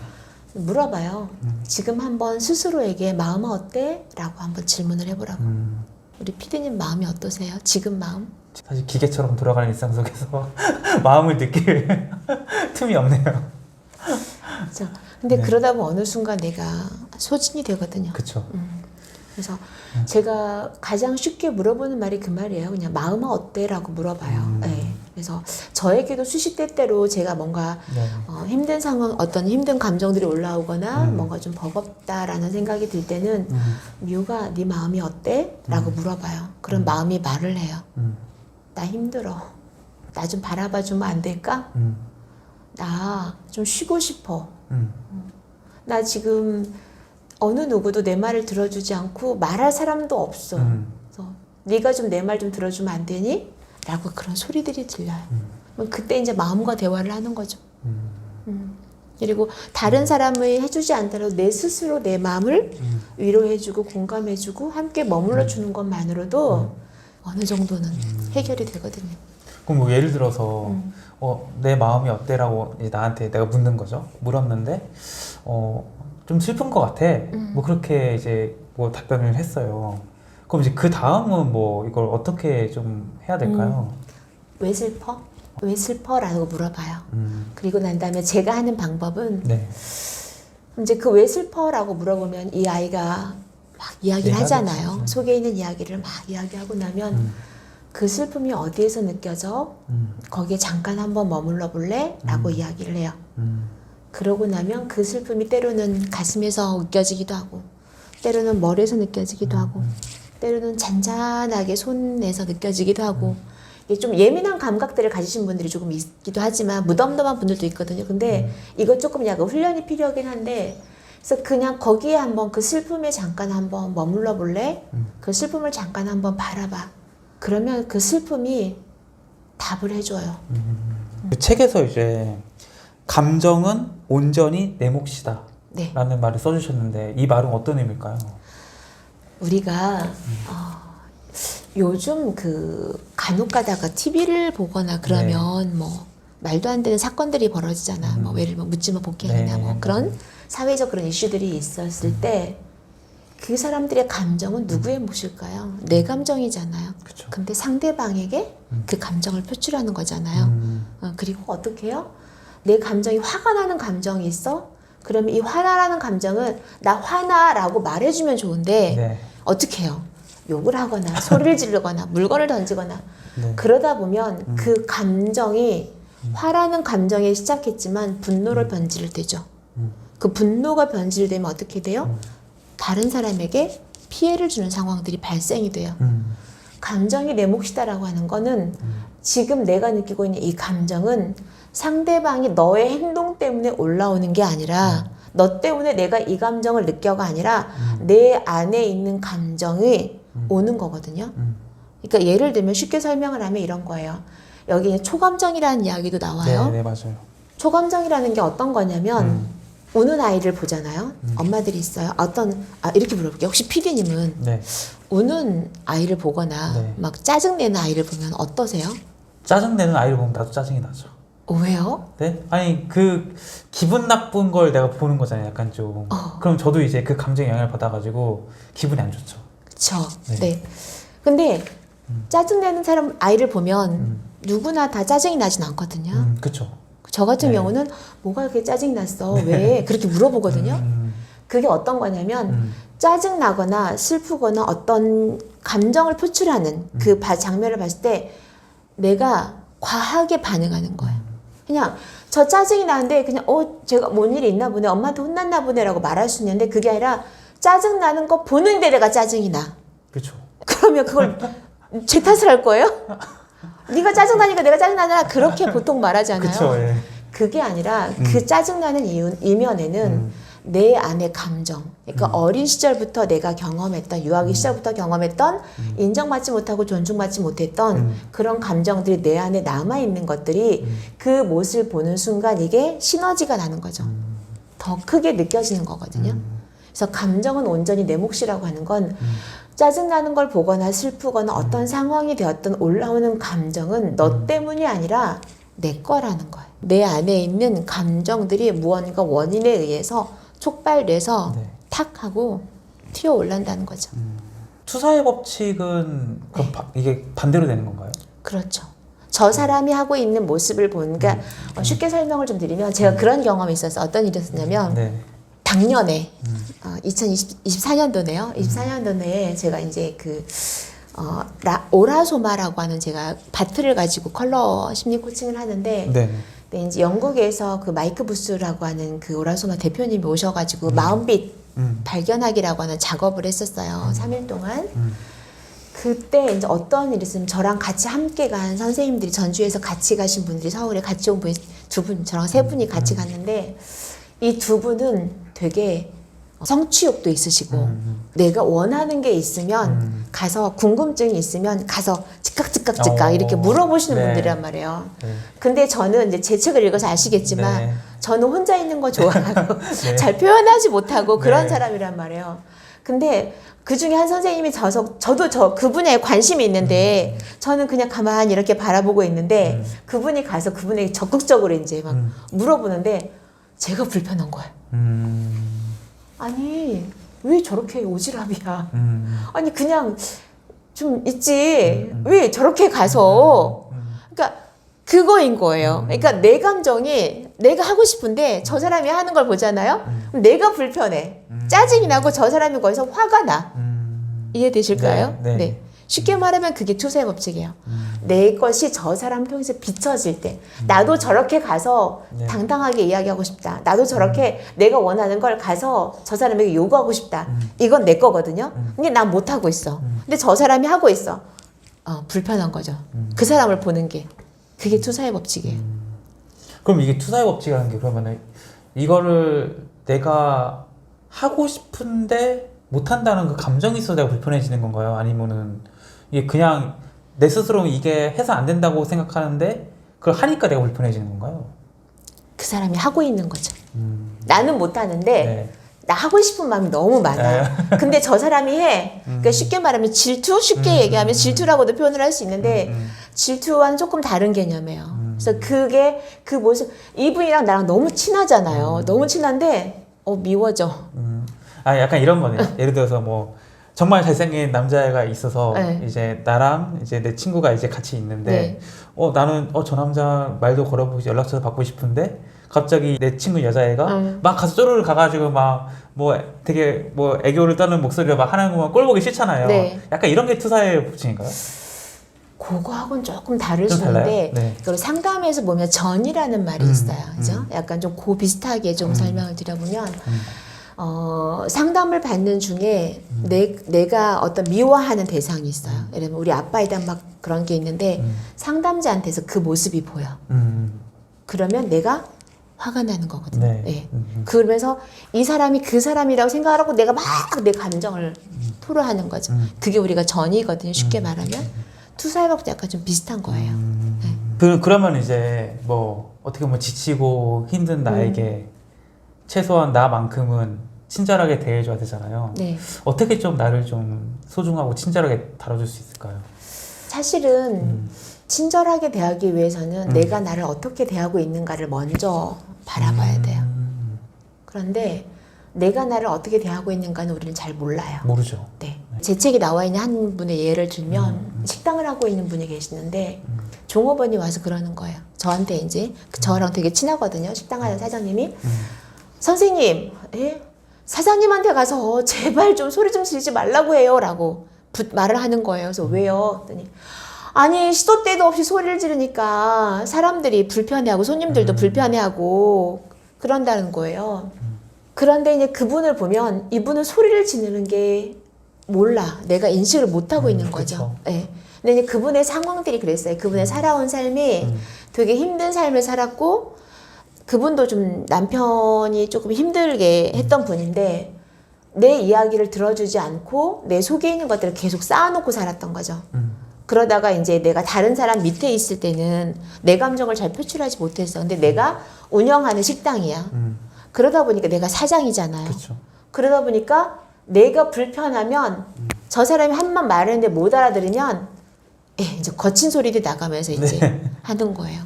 물어봐요. 지금 한번 스스로에게 마음은 어때? 라고 한번 질문을 해보라고. 우리 피디님 마음이 어떠세요? 지금 마음? 사실 기계처럼 돌아가는 일상 속에서 마음을 느낄 틈이 없네요. 그렇죠. 근데 네. 그러다 보면 어느 순간 내가 소진이 되거든요. 그렇죠. 그래서 제가 가장 쉽게 물어보는 말이 그 말이에요. 그냥 마음은 어때? 라고 물어봐요. 네. 그래서 저에게도 수시때때로 제가 뭔가 네. 힘든 상황, 어떤 힘든 감정들이 올라오거나 뭔가 좀 버겁다라는 생각이 들 때는 미우가 네 마음이 어때? 라고 물어봐요. 그럼 마음이 말을 해요. 나 힘들어. 나 좀 바라봐 주면 안 될까? 나 좀 쉬고 싶어. 나 지금 어느 누구도 내 말을 들어주지 않고 말할 사람도 없어. 그래서 네가 좀 내 말 좀 들어주면 안 되니? 라고 그런 소리들이 들려요. 그럼 그때 이제 마음과 대화를 하는 거죠. 그리고 다른 사람이 해주지 않더라도 내 스스로 내 마음을 위로해주고 공감해주고 함께 머물러 주는 것만으로도 어느 정도는 해결이 되거든요. 그럼 뭐 예를 들어서 내 마음이 어때라고 이제 나한테 내가 묻는 거죠. 물었는데 좀 슬픈 것 같아. 뭐 그렇게 이제 뭐 답변을 했어요. 그럼 이제 그 다음은 뭐 이걸 어떻게 좀 해야 될까요? 왜 슬퍼? 왜 슬퍼? 라고 물어봐요. 그리고 난 다음에 제가 하는 방법은 네. 이제 그 왜 슬퍼? 라고 물어보면 이 아이가 막 이야기를 하잖아요. 속에 있는 이야기를 막 이야기하고 나면 그 슬픔이 어디에서 느껴져? 거기에 잠깐 한번 머물러 볼래? 라고 이야기를 해요. 그러고 나면 그 슬픔이 때로는 가슴에서 느껴지기도 하고 때로는 머리에서 느껴지기도 하고 때로는 잔잔하게 손에서 느껴지기도 하고 이게 좀 예민한 감각들을 가지신 분들이 조금 있기도 하지만 무덤덤한 분들도 있거든요. 근데 이거 조금 약간 훈련이 필요하긴 한데 그래서 그냥 거기에 한번 그 슬픔에 잠깐 한번 머물러 볼래? 그 슬픔을 잠깐 한번 바라봐. 그러면 그 슬픔이 답을 해줘요. 그 책에서 이제 감정은 온전히 내 몫이다 네. 라는 말을 써주셨는데 이 말은 어떤 의미일까요? 우리가 요즘 그 간혹 가다가 TV를 보거나 그러면 뭐 말도 안 되는 사건들이 벌어지잖아. 뭐 예를 들면 묻지마 복귀하나 뭐 그런 사회적 그런 이슈들이 있었을 때 그 사람들의 감정은 누구의 몫일까요? 내 감정이잖아요. 그쵸. 근데 상대방에게 그 감정을 표출하는 거잖아요. 그리고 어떻게 해요? 내 감정이 화가 나는 감정이 있어? 그러면 이 화나라는 감정은 나 화나라고 말해주면 좋은데 어떻게 해요? 욕을 하거나 소리를 지르거나 물건을 던지거나 그러다 보면 그 감정이 화라는 감정에 시작했지만 분노를 변질 되죠. 그 분노가 변질되면 어떻게 돼요? 다른 사람에게 피해를 주는 상황들이 발생이 돼요. 감정이 내 몫이다라고 하는 거는 지금 내가 느끼고 있는 이 감정은 상대방이 너의 행동 때문에 올라오는 게 아니라 너 때문에 내가 이 감정을 느껴가 아니라 내 안에 있는 감정이 오는 거거든요. 그러니까 예를 들면 쉽게 설명을 하면 이런 거예요. 여기 초감정이라는 이야기도 나와요. 네, 네, 맞아요. 초감정이라는 게 어떤 거냐면 우는 아이를 보잖아요. 엄마들이 있어요. 이렇게 물어볼게요. 혹시 PD님은 네. 우는 아이를 보거나 네. 막 짜증내는 아이를 보면 어떠세요? 짜증내는 아이를 보면 나도 짜증이 나죠. 왜요? 네? 아니 그 기분 나쁜 걸 내가 보는 거잖아요. 약간 좀. 그럼 저도 이제 그 감정에 영향을 받아가지고 기분이 안 좋죠. 그쵸. 네. 네. 근데 짜증내는 사람 아이를 보면 누구나 다 짜증이 나진 않거든요. 그쵸. 저 같은 네. 경우는 뭐가 그렇게 짜증 났어? 왜? 그렇게 물어보거든요. 그게 어떤 거냐면 짜증 나거나 슬프거나 어떤 감정을 표출하는 그 장면을 봤을 때 내가 과하게 반응하는 거예요. 그냥 저 짜증이 나는데 그냥 제가 뭔 일이 있나 보네, 엄마한테 혼났나 보네라고 말할 수 있는데 그게 아니라 짜증 나는 거 보는데 내가 짜증이 나. 그쵸. 그러면 그걸 제 탓을 할 거예요? 네가 짜증 나니까 내가 짜증 나잖아. 그렇게 보통 말하잖아요. 그쵸. 예. 그게 아니라 그 짜증 나는 이면에는 내 안의 감정, 그러니까 어린 시절부터 내가 경험했던, 유아기 시절부터 경험했던 인정받지 못하고 존중받지 못했던 그런 감정들이 내 안에 남아있는 것들이 그 모습을 보는 순간 이게 시너지가 나는 거죠. 더 크게 느껴지는 거거든요. 그래서 감정은 온전히 내 몫이라고 하는 건 짜증나는 걸 보거나 슬프거나 어떤 상황이 되었던 올라오는 감정은 너 때문이 아니라 내 거라는 거예요. 내 안에 있는 감정들이 무언가 원인에 의해서 촉발돼서 네. 탁 하고 튀어 올라온다는 거죠. 투사의 법칙은 그럼 이게 반대로 되는 건가요? 그렇죠. 저 사람이 하고 있는 모습을 보니까 쉽게 설명을 좀 드리면 제가 그런 경험이 있어서 어떤 일이 있었냐면 네. 작년에 2024년도네요. 24년도에 제가 이제 오라소마라고 하는 제가 바트를 가지고 컬러 심리 코칭을 하는데 네. 네, 이제 영국에서 그 마이크 부스라고 하는 그 오라소마 대표님이 오셔가지고 마음빛 발견하기라고 하는 작업을 했었어요. 3일 동안. 그때 이제 어떤 일이 있으면 저랑 같이 함께 간 선생님들이 전주에서 같이 가신 분들이 서울에 같이 온 분이 두 분, 저랑 세 분이 같이 갔는데 이 두 분은 되게 성취욕도 있으시고 내가 원하는 게 있으면 가서 궁금증이 있으면 가서 즉각 이렇게 물어보시는 네. 분들이란 말이에요. 네. 근데 저는 이제 제 책을 읽어서 아시겠지만 네. 저는 혼자 있는 거 좋아하고 네. 잘 표현하지 못하고 그런 네. 사람이란 말이에요. 근데 그 중에 한 선생님이 저도 그분에 관심이 있는데 저는 그냥 가만히 이렇게 바라보고 있는데 그분이 가서 그분에게 적극적으로 이제 막 물어보는데 제가 불편한 거예요. 아니 왜 저렇게 오지랖이야? 아니 그냥 좀 있지 왜 저렇게 가서 그러니까 그거인 거예요. 그러니까 내 감정이 내가 하고 싶은데 저 사람이 하는 걸 보잖아요. 그럼 내가 불편해. 짜증이 나고 저 사람이 거기서 화가 나. 이해되실까요? 네, 네. 쉽게 말하면 그게 투사의 법칙이에요. 내 것이 저 사람 통해서 비춰질 때 나도 저렇게 가서 네. 당당하게 이야기하고 싶다. 나도 저렇게 내가 원하는 걸 가서 저 사람에게 요구하고 싶다. 이건 내 거거든요. 근데 난 못하고 있어. 근데 저 사람이 하고 있어. 불편한 거죠. 그 사람을 보는 게. 그게 투사의 법칙이에요. 그럼 이게 투사의 법칙이라는 게 그러면은 이거를 내가 하고 싶은데 못한다는 그 감정이 있어서 내가 불편해지는 건가요? 아니면은 이게 그냥 내 스스로 이게 해서 안 된다고 생각하는데 그걸 하니까 내가 불편해지는 건가요? 그 사람이 하고 있는 거죠. 나는 못하는데 네. 나 하고 싶은 마음이 너무 많아. 근데 저 사람이 해. 그러니까 쉽게 말하면 질투? 쉽게 얘기하면 질투라고도 표현을 할 수 있는데 질투와는 조금 다른 개념이에요. 그래서 그게 그 모습 이분이랑 나랑 너무 친하잖아요. 너무 친한데 미워져. 약간 이런 거네요. 예를 들어서 뭐 정말 잘생긴 남자애가 있어서 네. 이제 나랑 이제 내 친구가 이제 같이 있는데 네. 나는 저 남자 말도 걸어보고 연락처도 받고 싶은데 갑자기 내 친구 여자애가 막 가서 쪼르르 가가지고 막 뭐 되게 뭐 애교를 떠는 목소리로 막 하는 거만 꼴 보기 싫잖아요. 네. 약간 이런 게 투사의 법칙인가요? 그거하고는 조금 다를 좀 수 달라요? 있는데 네. 그리고 상담에서 보면 전이라는 말이 있어요. 그죠? 약간 좀 비슷하게 좀 설명을 드려보면 상담을 받는 중에 내가 어떤 미워하는 대상이 있어요. 예를 들면 우리 아빠에 대한 막 그런 게 있는데 상담자한테서 그 모습이 보여. 그러면 내가 화가 나는 거거든요. 네. 네. 그러면서 이 사람이 그 사람이라고 생각하고 내가 막 내 감정을 토로하는 거죠. 그게 우리가 전이거든요. 쉽게 말하면. 투사의 법도 약간 좀 비슷한 거예요. 네. 그러면 이제 뭐 어떻게 보면 지치고 힘든 나에게 최소한 나만큼은 친절하게 대해줘야 되잖아요. 네. 어떻게 좀 나를 좀 소중하고 친절하게 다뤄줄 수 있을까요? 사실은 친절하게 대하기 위해서는 내가 나를 어떻게 대하고 있는가를 먼저 바라봐야 돼요. 그런데 내가 나를 어떻게 대하고 있는가는 우리는 잘 몰라요. 모르죠. 네. 제 책에 나와 있는 한 분의 예를 들면 식당을 하고 있는 분이 계시는데 종업원이 와서 그러는 거예요. 저한테 이제 저랑 되게 친하거든요. 식당 하는 사장님이 선생님, 예? 사장님한테 가서 제발 좀 소리 좀 지르지 말라고 해요 라고 말을 하는 거예요. 그래서 왜요? 그랬더니 아니 시도 때도 없이 소리를 지르니까 사람들이 불편해하고 손님들도 불편해하고 그런다는 거예요. 그런데 이제 그분을 보면 이분은 소리를 지르는 게 몰라. 내가 인식을 못하고 있는 거죠. 네. 근데 이제 그분의 상황들이 그랬어요. 그분의 살아온 삶이 되게 힘든 삶을 살았고 그분도 좀 남편이 조금 힘들게 했던 분인데 내 이야기를 들어주지 않고 내 속에 있는 것들을 계속 쌓아놓고 살았던 거죠. 그러다가 이제 내가 다른 사람 밑에 있을 때는 내 감정을 잘 표출하지 못했어. 근데 내가 운영하는 식당이야. 그러다 보니까 내가 사장이잖아요. 그쵸. 그러다 보니까 내가 불편하면 저 사람이 한번 말했는데 못 알아들으면 이제 거친 소리도 나가면서 이제 네. 하는 거예요.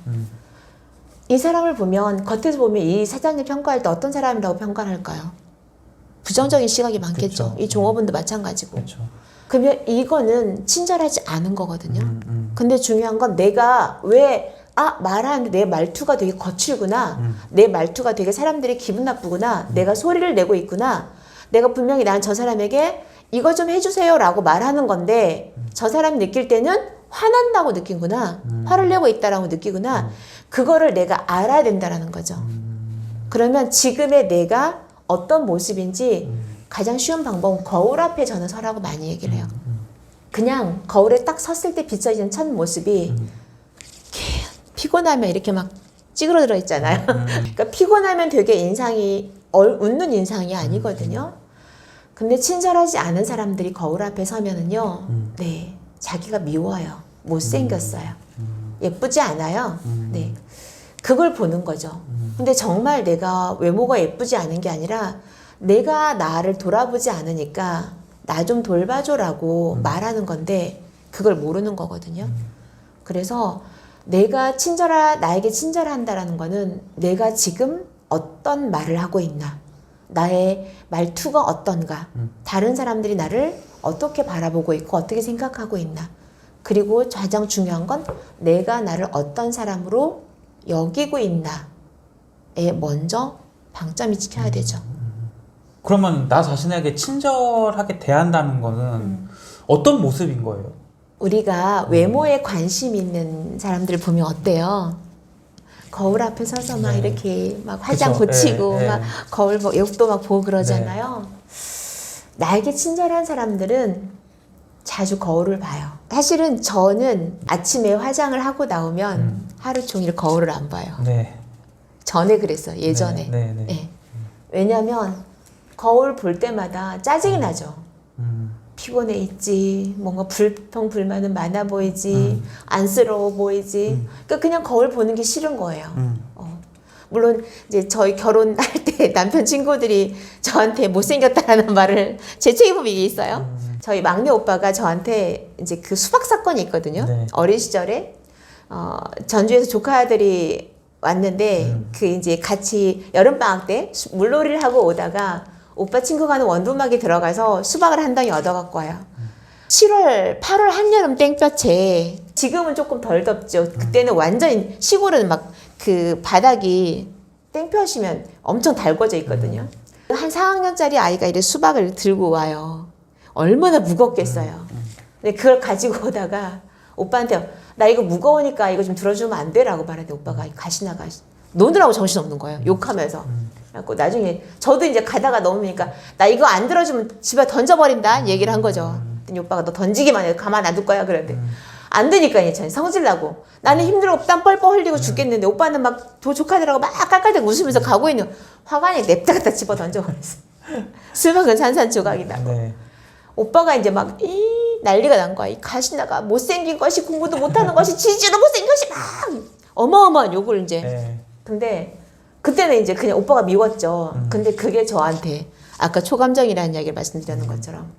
이 사람을 보면 겉에서 보면 이 사장님 평가할 때 어떤 사람이라고 평가를 할까요? 부정적인 시각이 많겠죠. 그쵸. 이 종업원도 마찬가지고. 그렇죠. 그러면 이거는 친절하지 않은 거거든요. 근데 중요한 건 내가 왜 말하는데 내 말투가 되게 거칠구나. 내 말투가 되게 사람들이 기분 나쁘구나. 내가 소리를 내고 있구나. 내가 분명히 난 저 사람에게 이거 좀 해주세요 라고 말하는 건데 저 사람이 느낄 때는 화난다고 느끼구나. 화를 내고 있다라고 느끼구나. 그거를 내가 알아야 된다라는 거죠. 그러면 지금의 내가 어떤 모습인지 가장 쉬운 방법은 거울 앞에 저는 서라고 많이 얘기를 해요. 그냥 거울에 딱 섰을 때 비춰지는 첫 모습이 피곤하면 이렇게 막 찌그러들어 있잖아요. 그러니까 피곤하면 되게 인상이 웃는 인상이 아니거든요. 근데 친절하지 않은 사람들이 거울 앞에 서면은요, 네, 자기가 미워요. 못생겼어요. 예쁘지 않아요. 네, 그걸 보는 거죠. 근데 정말 내가 외모가 예쁘지 않은 게 아니라 내가 나를 돌아보지 않으니까 나 좀 돌봐줘라고 말하는 건데 그걸 모르는 거거든요. 그래서 내가 나에게 친절한다라는 거는 내가 지금 어떤 말을 하고 있나, 나의 말투가 어떤가, 다른 사람들이 나를 어떻게 바라보고 있고 어떻게 생각하고 있나, 그리고 가장 중요한 건 내가 나를 어떤 사람으로 여기고 있나에 먼저 방점이 찍혀야 되죠. 그러면 나 자신에게 친절하게 대한다는 거는 어떤 모습인 거예요? 우리가 외모에 관심 있는 사람들을 보면 어때요? 거울 앞에 서서 막 이렇게 막 화장 그쵸. 고치고 막 거울 옆도 막 보고 그러잖아요. 나에게 친절한 사람들은 자주 거울을 봐요. 사실은 저는 아침에 화장을 하고 나오면 하루 종일 거울을 안 봐요. 네. 전에 그랬어요. 예전에. 네. 왜냐하면 거울 볼 때마다 짜증이 나죠. 피곤해 있지, 뭔가 불평불만은 많아 보이지, 안쓰러워 보이지. 그러니까 그냥 거울 보는 게 싫은 거예요. 물론 이제 저희 결혼할 때 남편 친구들이 저한테 못생겼다라는 말을 제 책에 보면 이게 있어요. 저희 막내 오빠가 저한테 이제 그 수박 사건이 있거든요. 네. 어린 시절에 전주에서 조카들이 왔는데 그 이제 같이 여름방학 때 물놀이를 하고 오다가 오빠 친구가 하는 원두막에 들어가서 수박을 한 덩이 얻어갖고 와요. 7월, 8월 한여름 땡볕에 지금은 조금 덜 덥죠. 그때는 완전히 시골은 막 그 바닥이 땡볕이면 엄청 달궈져 있거든요. 한 4학년짜리 아이가 이렇게 수박을 들고 와요. 얼마나 무겁겠어요. 근데 그걸 가지고 오다가 오빠한테 나 이거 무거우니까 이거 좀 들어주면 안 돼? 라고 말하는데 오빠가 가시나가 노느라고 정신없는 거예요. 욕하면서. 그래갖고 나중에 저도 이제 가다가 넘으니까 나 이거 안 들어주면 집에 던져버린다 얘기를 한 거죠. 그랬더니 오빠가 너 던지기만 해. 가만 놔둘 거야. 그랬는데 안 되니까 이제 성질 나고 나는 힘들고 땀 뻘뻘 흘리고 죽겠는데 오빠는 막 조카들하고 막 깔깔대고 웃으면서 가고 있는 화가 나니까 냅다 갖다 집어 던져버렸어. 수박은 산산조각이 나고. 오빠가 이제 막 난리가 난 거야. 이 가시나가 못생긴 것이, 공부도 못하는 것이, 지지도 못생긴 것이 막 어마어마한 욕을 이제. 네. 근데 그때는 이제 그냥 오빠가 미웠죠. 근데 그게 저한테 아까 초감정이라는 이야기를 말씀드렸는 것처럼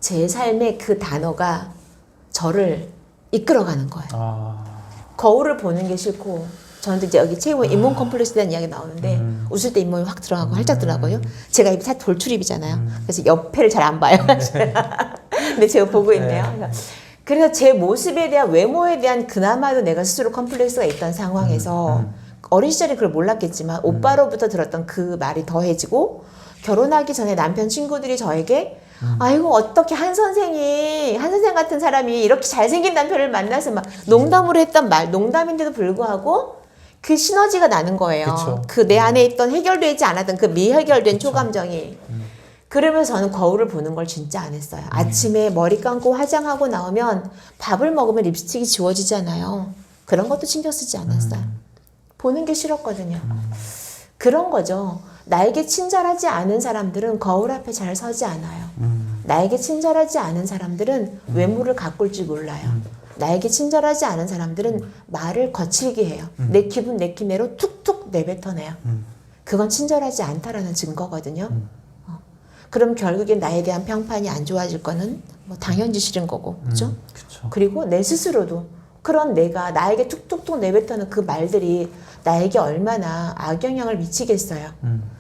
제 삶의 그 단어가 저를 이끌어가는 거예요. 아. 거울을 보는 게 싫고, 저는 이제 여기 책에 보면 잇몸 컴플렉스에 대한 이야기 나오는데 웃을 때 잇몸이 확 들어가고 활짝 들어가고요. 제가 입이 살 돌출입이잖아요. 그래서 옆에를 잘 안 봐요. 근데 제가 보고 있네요. 그래서 제 모습에 대한, 외모에 대한 그나마도 내가 스스로 컴플렉스가 있던 상황에서 어린 시절에 그걸 몰랐겠지만 오빠로부터 들었던 그 말이 더해지고, 결혼하기 전에 남편 친구들이 저에게 아이고 어떻게 한 선생 같은 사람이 이렇게 잘생긴 남편을 만나서 막 농담으로 했던 말, 농담인데도 불구하고 그 시너지가 나는 거예요. 그 내 안에 있던 해결되지 않았던 그 미해결된 초감정이. 그러면서 저는 거울을 보는 걸 진짜 안 했어요. 아침에 머리 감고 화장하고 나오면 밥을 먹으면 립스틱이 지워지잖아요. 그런 것도 신경 쓰지 않았어요. 보는 게 싫었거든요. 그런 거죠. 나에게 친절하지 않은 사람들은 거울 앞에 잘 서지 않아요. 나에게 친절하지 않은 사람들은 외모를 가꿀 줄 몰라요. 나에게 친절하지 않은 사람들은 말을 거칠게 해요. 내 기분 내 기내로 툭툭 내뱉어내요. 그건 친절하지 않다라는 증거거든요. 그럼 결국엔 나에 대한 평판이 안 좋아질 거는 뭐 당연히 싫은 거고, 그렇죠? 그리고 내 스스로도 그런 내가 나에게 툭툭툭 내뱉어는 그 말들이 나에게 얼마나 악영향을 미치겠어요.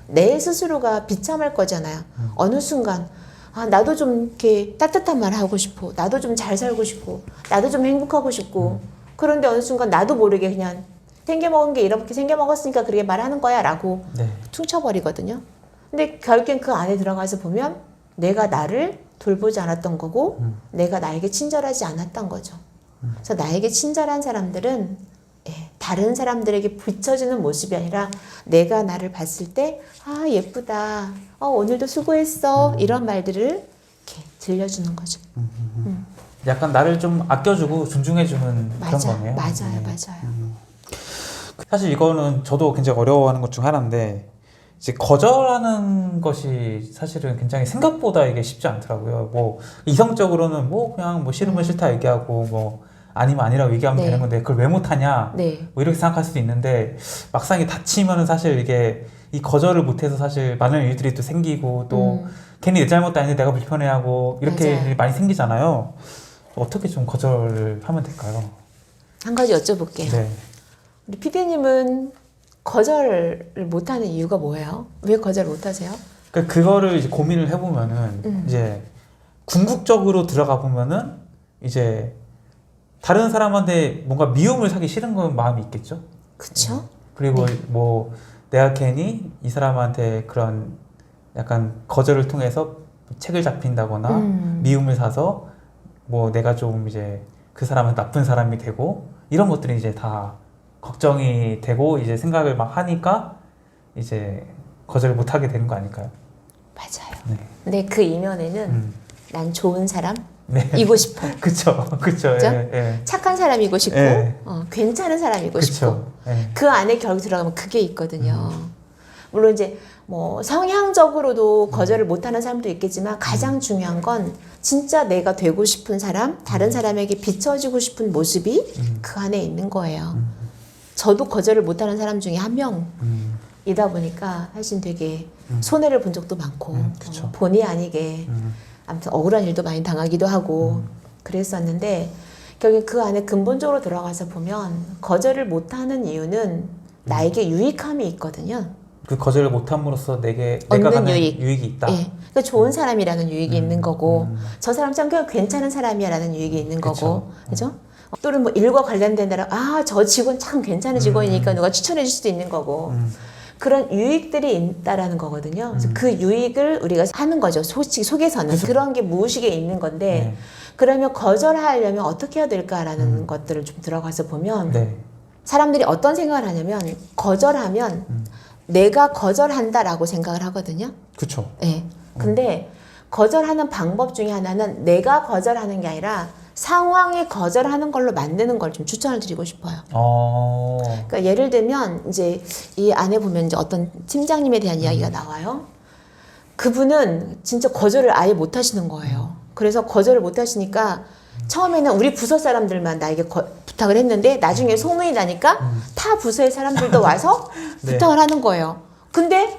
내 스스로가 비참할 거잖아요. 어느 순간 아, 나도 좀 이렇게 따뜻한 말 하고 싶고, 나도 좀 잘 살고 싶고, 나도 좀 행복하고 싶고, 그런데 어느 순간 나도 모르게 그냥 생겨먹은 게 이렇게 생겨먹었으니까 그렇게 말하는 거야 라고 퉁쳐버리거든요. 근데 결국엔 그 안에 들어가서 보면 내가 나를 돌보지 않았던 거고, 내가 나에게 친절하지 않았던 거죠. 그래서 나에게 친절한 사람들은 다른 사람들에게 비춰주는 모습이 아니라 내가 나를 봤을 때 아 예쁘다, 오늘도 수고했어, 이런 말들을 이렇게 들려주는 거죠. 약간 나를 좀 아껴주고 존중해주는 그런 거네요. 맞아요. 사실 이거는 저도 굉장히 어려워하는 것 중 하나인데, 이제 거절하는 것이 사실은 굉장히 생각보다 이게 쉽지 않더라고요. 뭐 이성적으로는 뭐 그냥 뭐 싫으면 싫다 얘기하고 뭐 아니면 아니라고 얘기하면 되는 건데 그걸 왜 못하냐 뭐 이렇게 생각할 수도 있는데, 막상 이게 닥치면은 사실 이게 이 거절을 못해서 사실 많은 일들이 또 생기고 또 괜히 내 잘못도 아닌데 내가 불편해하고 이렇게 일이 많이 생기잖아요. 어떻게 좀 거절을 하면 될까요? 한 가지 여쭤볼게요. 우리 PD님은 거절을 못하는 이유가 뭐예요? 왜 거절 못하세요? 그러니까 그거를 이제 고민을 해보면은 이제 궁극적으로 들어가 보면은 이제 다른 사람한테 뭔가 미움을 사기 싫은 건 마음이 있겠죠. 그렇죠. 그리고 뭐 내가 괜히 이 사람한테 그런 약간 거절을 통해서 책을 잡힌다거나 미움을 사서 뭐 내가 좀 이제 그 사람한테 나쁜 사람이 되고 이런 것들이 이제 다 걱정이 되고 이제 생각을 막 하니까 이제 거절을 못 하게 되는 거 아닐까요? 맞아요. 근데 그 이면에는 난 좋은 사람 네. 이고 싶어. 그쵸. 착한 사람이고 싶고, 괜찮은 사람이고 싶고, 그 안에 결국 들어가면 그게 있거든요. 물론 이제 뭐 성향적으로도 거절을 못하는 사람도 있겠지만 가장 중요한 건 진짜 내가 되고 싶은 사람, 다른 사람에게 비춰지고 싶은 모습이 그 안에 있는 거예요. 저도 거절을 못하는 사람 중에 한 명이다 보니까 사실 되게 손해를 본 적도 많고, 본의 아니게 아무튼 억울한 일도 많이 당하기도 하고 그랬었는데, 결국 그 안에 근본적으로 들어가서 보면 거절을 못하는 이유는 나에게 유익함이 있거든요. 그 거절을 못함으로써 내가 얻는 갖는 유익이 있다. 그러니까 좋은 사람이라는 유익이 있는 거고, 저 사람 참 괜찮은 사람이야라는 유익이 있는 거고, 그죠? 또는 뭐 일과 관련된 데라 저 직원 참 괜찮은 직원이니까 누가 추천해 줄 수도 있는 거고. 그런 유익들이 있다라는 거거든요. 그래서 그 유익을 우리가 하는 거죠. 솔직히 속에서는 그런 게 무의식에 있는 건데, 그러면 거절하려면 어떻게 해야 될까라는 것들을 좀 들어가서 보면 사람들이 어떤 생각을 하냐면 거절하면 내가 거절한다라고 생각을 하거든요. 그렇죠. 근데 거절하는 방법 중에 하나는 내가 거절하는 게 아니라 상황에 거절하는 걸로 만드는 걸 좀 추천을 드리고 싶어요. 그러니까 예를 들면 이제 이 안에 보면 이제 어떤 팀장님에 대한 이야기가 나와요. 그분은 진짜 거절을 아예 못 하시는 거예요. 그래서 거절을 못 하시니까 처음에는 우리 부서 사람들만 나에게 부탁을 했는데 나중에 소문이 나니까 타 부서의 사람들도 와서 네. 부탁을 하는 거예요. 근데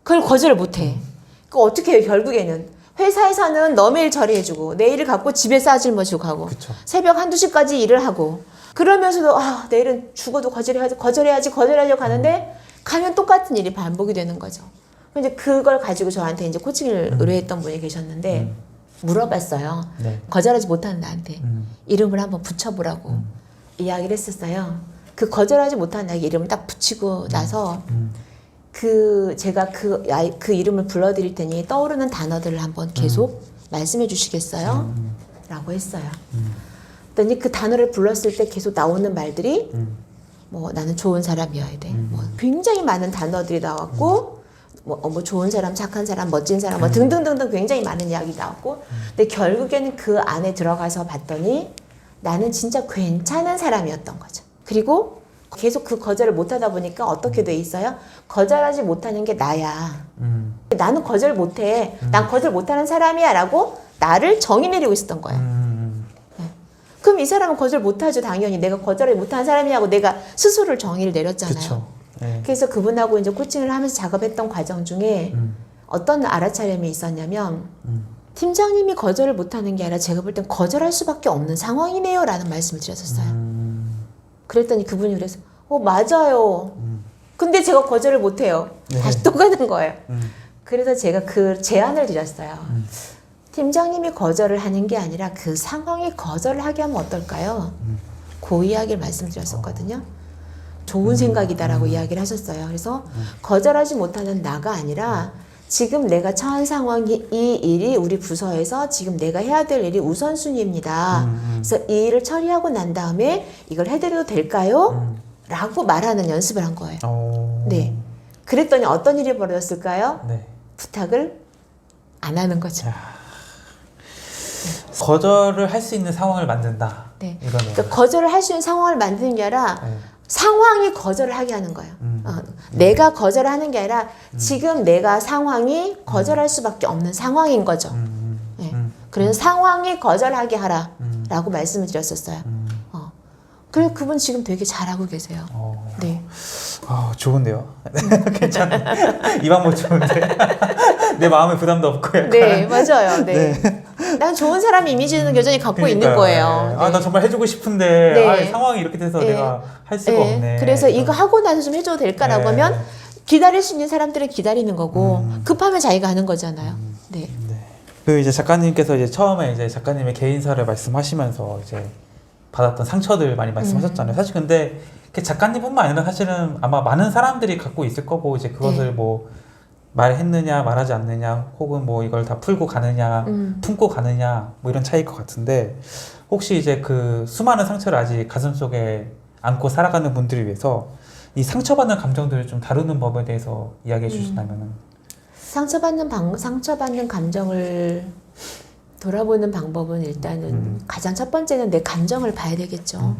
그걸 거절을 못 해. 그 어떻게 해요, 결국에는. 회사에서는 너의 일 처리해주고 내 일을 갖고 집에 싸질머지고 가고 그쵸. 새벽 1-2시까지 일을 하고 그러면서도 내일은 죽어도 거절해야지 가는데 가면 똑같은 일이 반복이 되는 거죠. 이제 그걸 가지고 저한테 이제 코칭을 의뢰했던 분이 계셨는데 물어봤어요. 네. 거절하지 못하는 나한테 이름을 한번 붙여보라고 이야기를 했었어요. 그 거절하지 못하는 나에게 이름을 딱 붙이고 나서 제가 그 이름을 불러드릴 테니 떠오르는 단어들을 한번 계속 말씀해 주시겠어요? 라고 했어요. 그랬더니 그 단어를 불렀을 때 계속 나오는 말들이 뭐 나는 좋은 사람이어야 돼. 뭐 굉장히 많은 단어들이 나왔고 뭐 좋은 사람, 착한 사람, 멋진 사람 뭐 등등등등 굉장히 많은 이야기 나왔고 근데 결국에는 그 안에 들어가서 봤더니 나는 진짜 괜찮은 사람이었던 거죠. 그리고 계속 그 거절을 못하다 보니까 어떻게 돼 있어요? 거절하지 못하는 게 나야. 나는 거절 못해. 난 거절 못하는 사람이야 라고 나를 정의 내리고 있었던 거예요. 네. 그럼 이 사람은 거절 못하죠. 당연히 내가 거절을 못하는 사람이라고 내가 스스로를 정의를 내렸잖아요. 그쵸. 네. 그래서 그분하고 이제 코칭을 하면서 작업했던 과정 중에 어떤 알아차림이 있었냐면 팀장님이 거절을 못하는 게 아니라 제가 볼 땐 거절할 수밖에 없는 상황이네요 라는 말씀을 드렸었어요. 그랬더니 그분이 그래서 맞아요. 근데 제가 거절을 못해요. 네. 다시 또 가는 거예요. 그래서 제가 그 제안을 드렸어요. 팀장님이 거절을 하는 게 아니라 그 상황이 거절을 하게 하면 어떨까요? 그 이야기를 말씀드렸었거든요. 좋은 생각이다라고 이야기를 하셨어요. 그래서 거절하지 못하는 나가 아니라 지금 내가 처한 상황이 이 일이 우리 부서에서 지금 내가 해야 될 일이 우선순위입니다. 그래서 이 일을 처리하고 난 다음에 이걸 해드려도 될까요? 라고 말하는 연습을 한 거예요. 네. 그랬더니 어떤 일이 벌어졌을까요? 네. 부탁을 안 하는 거죠. 거절을 할 수 있는 상황을 만든다. 네. 이거네요. 그러니까 거절을 할 수 있는 상황을 만드는 게 아니라 네. 상황이 거절을 하게 하는 거예요. 내가 거절을 하는 게 아니라 지금 내가 상황이 거절할 수밖에 없는 상황인 거죠. 네. 그래서 상황이 거절하게 하라라고 말씀을 드렸었어요. 그래서 그분 지금 되게 잘하고 계세요. 네. 좋은데요. 괜찮네. 이 방법 좋은데. 내 마음에 부담도 없고 약간. 네, 맞아요. 네. 난 좋은 사람 이미지는 여전히 갖고 있는 거예요. 네. 나 정말 해주고 싶은데 네. 상황이 이렇게 돼서 내가 할 수가 없네. 그래서 이거 하고 나서 좀 해줘도 될까라고 하면 기다릴 수 있는 사람들은 기다리는 거고 급하면 자기가 하는 거잖아요. 네. 그 이제 작가님께서 이제 처음에 이제 작가님의 개인사를 말씀하시면서 이제 받았던 상처들 많이 말씀하셨잖아요. 사실 근데 작가님뿐만 아니라 사실은 아마 많은 사람들이 갖고 있을 거고 이제 그것을 뭐 말했느냐 말하지 않느냐 혹은 뭐 이걸 다 풀고 가느냐 품고 가느냐 뭐 이런 차이일 것 같은데 혹시 이제 그 수많은 상처를 아직 가슴속에 안고 살아가는 분들을 위해서 이 상처받는 감정들을 좀 다루는 법에 대해서 이야기해 주신다면은 상처받는 감정을 돌아보는 방법은 일단은 가장 첫 번째는 내 감정을 봐야 되겠죠.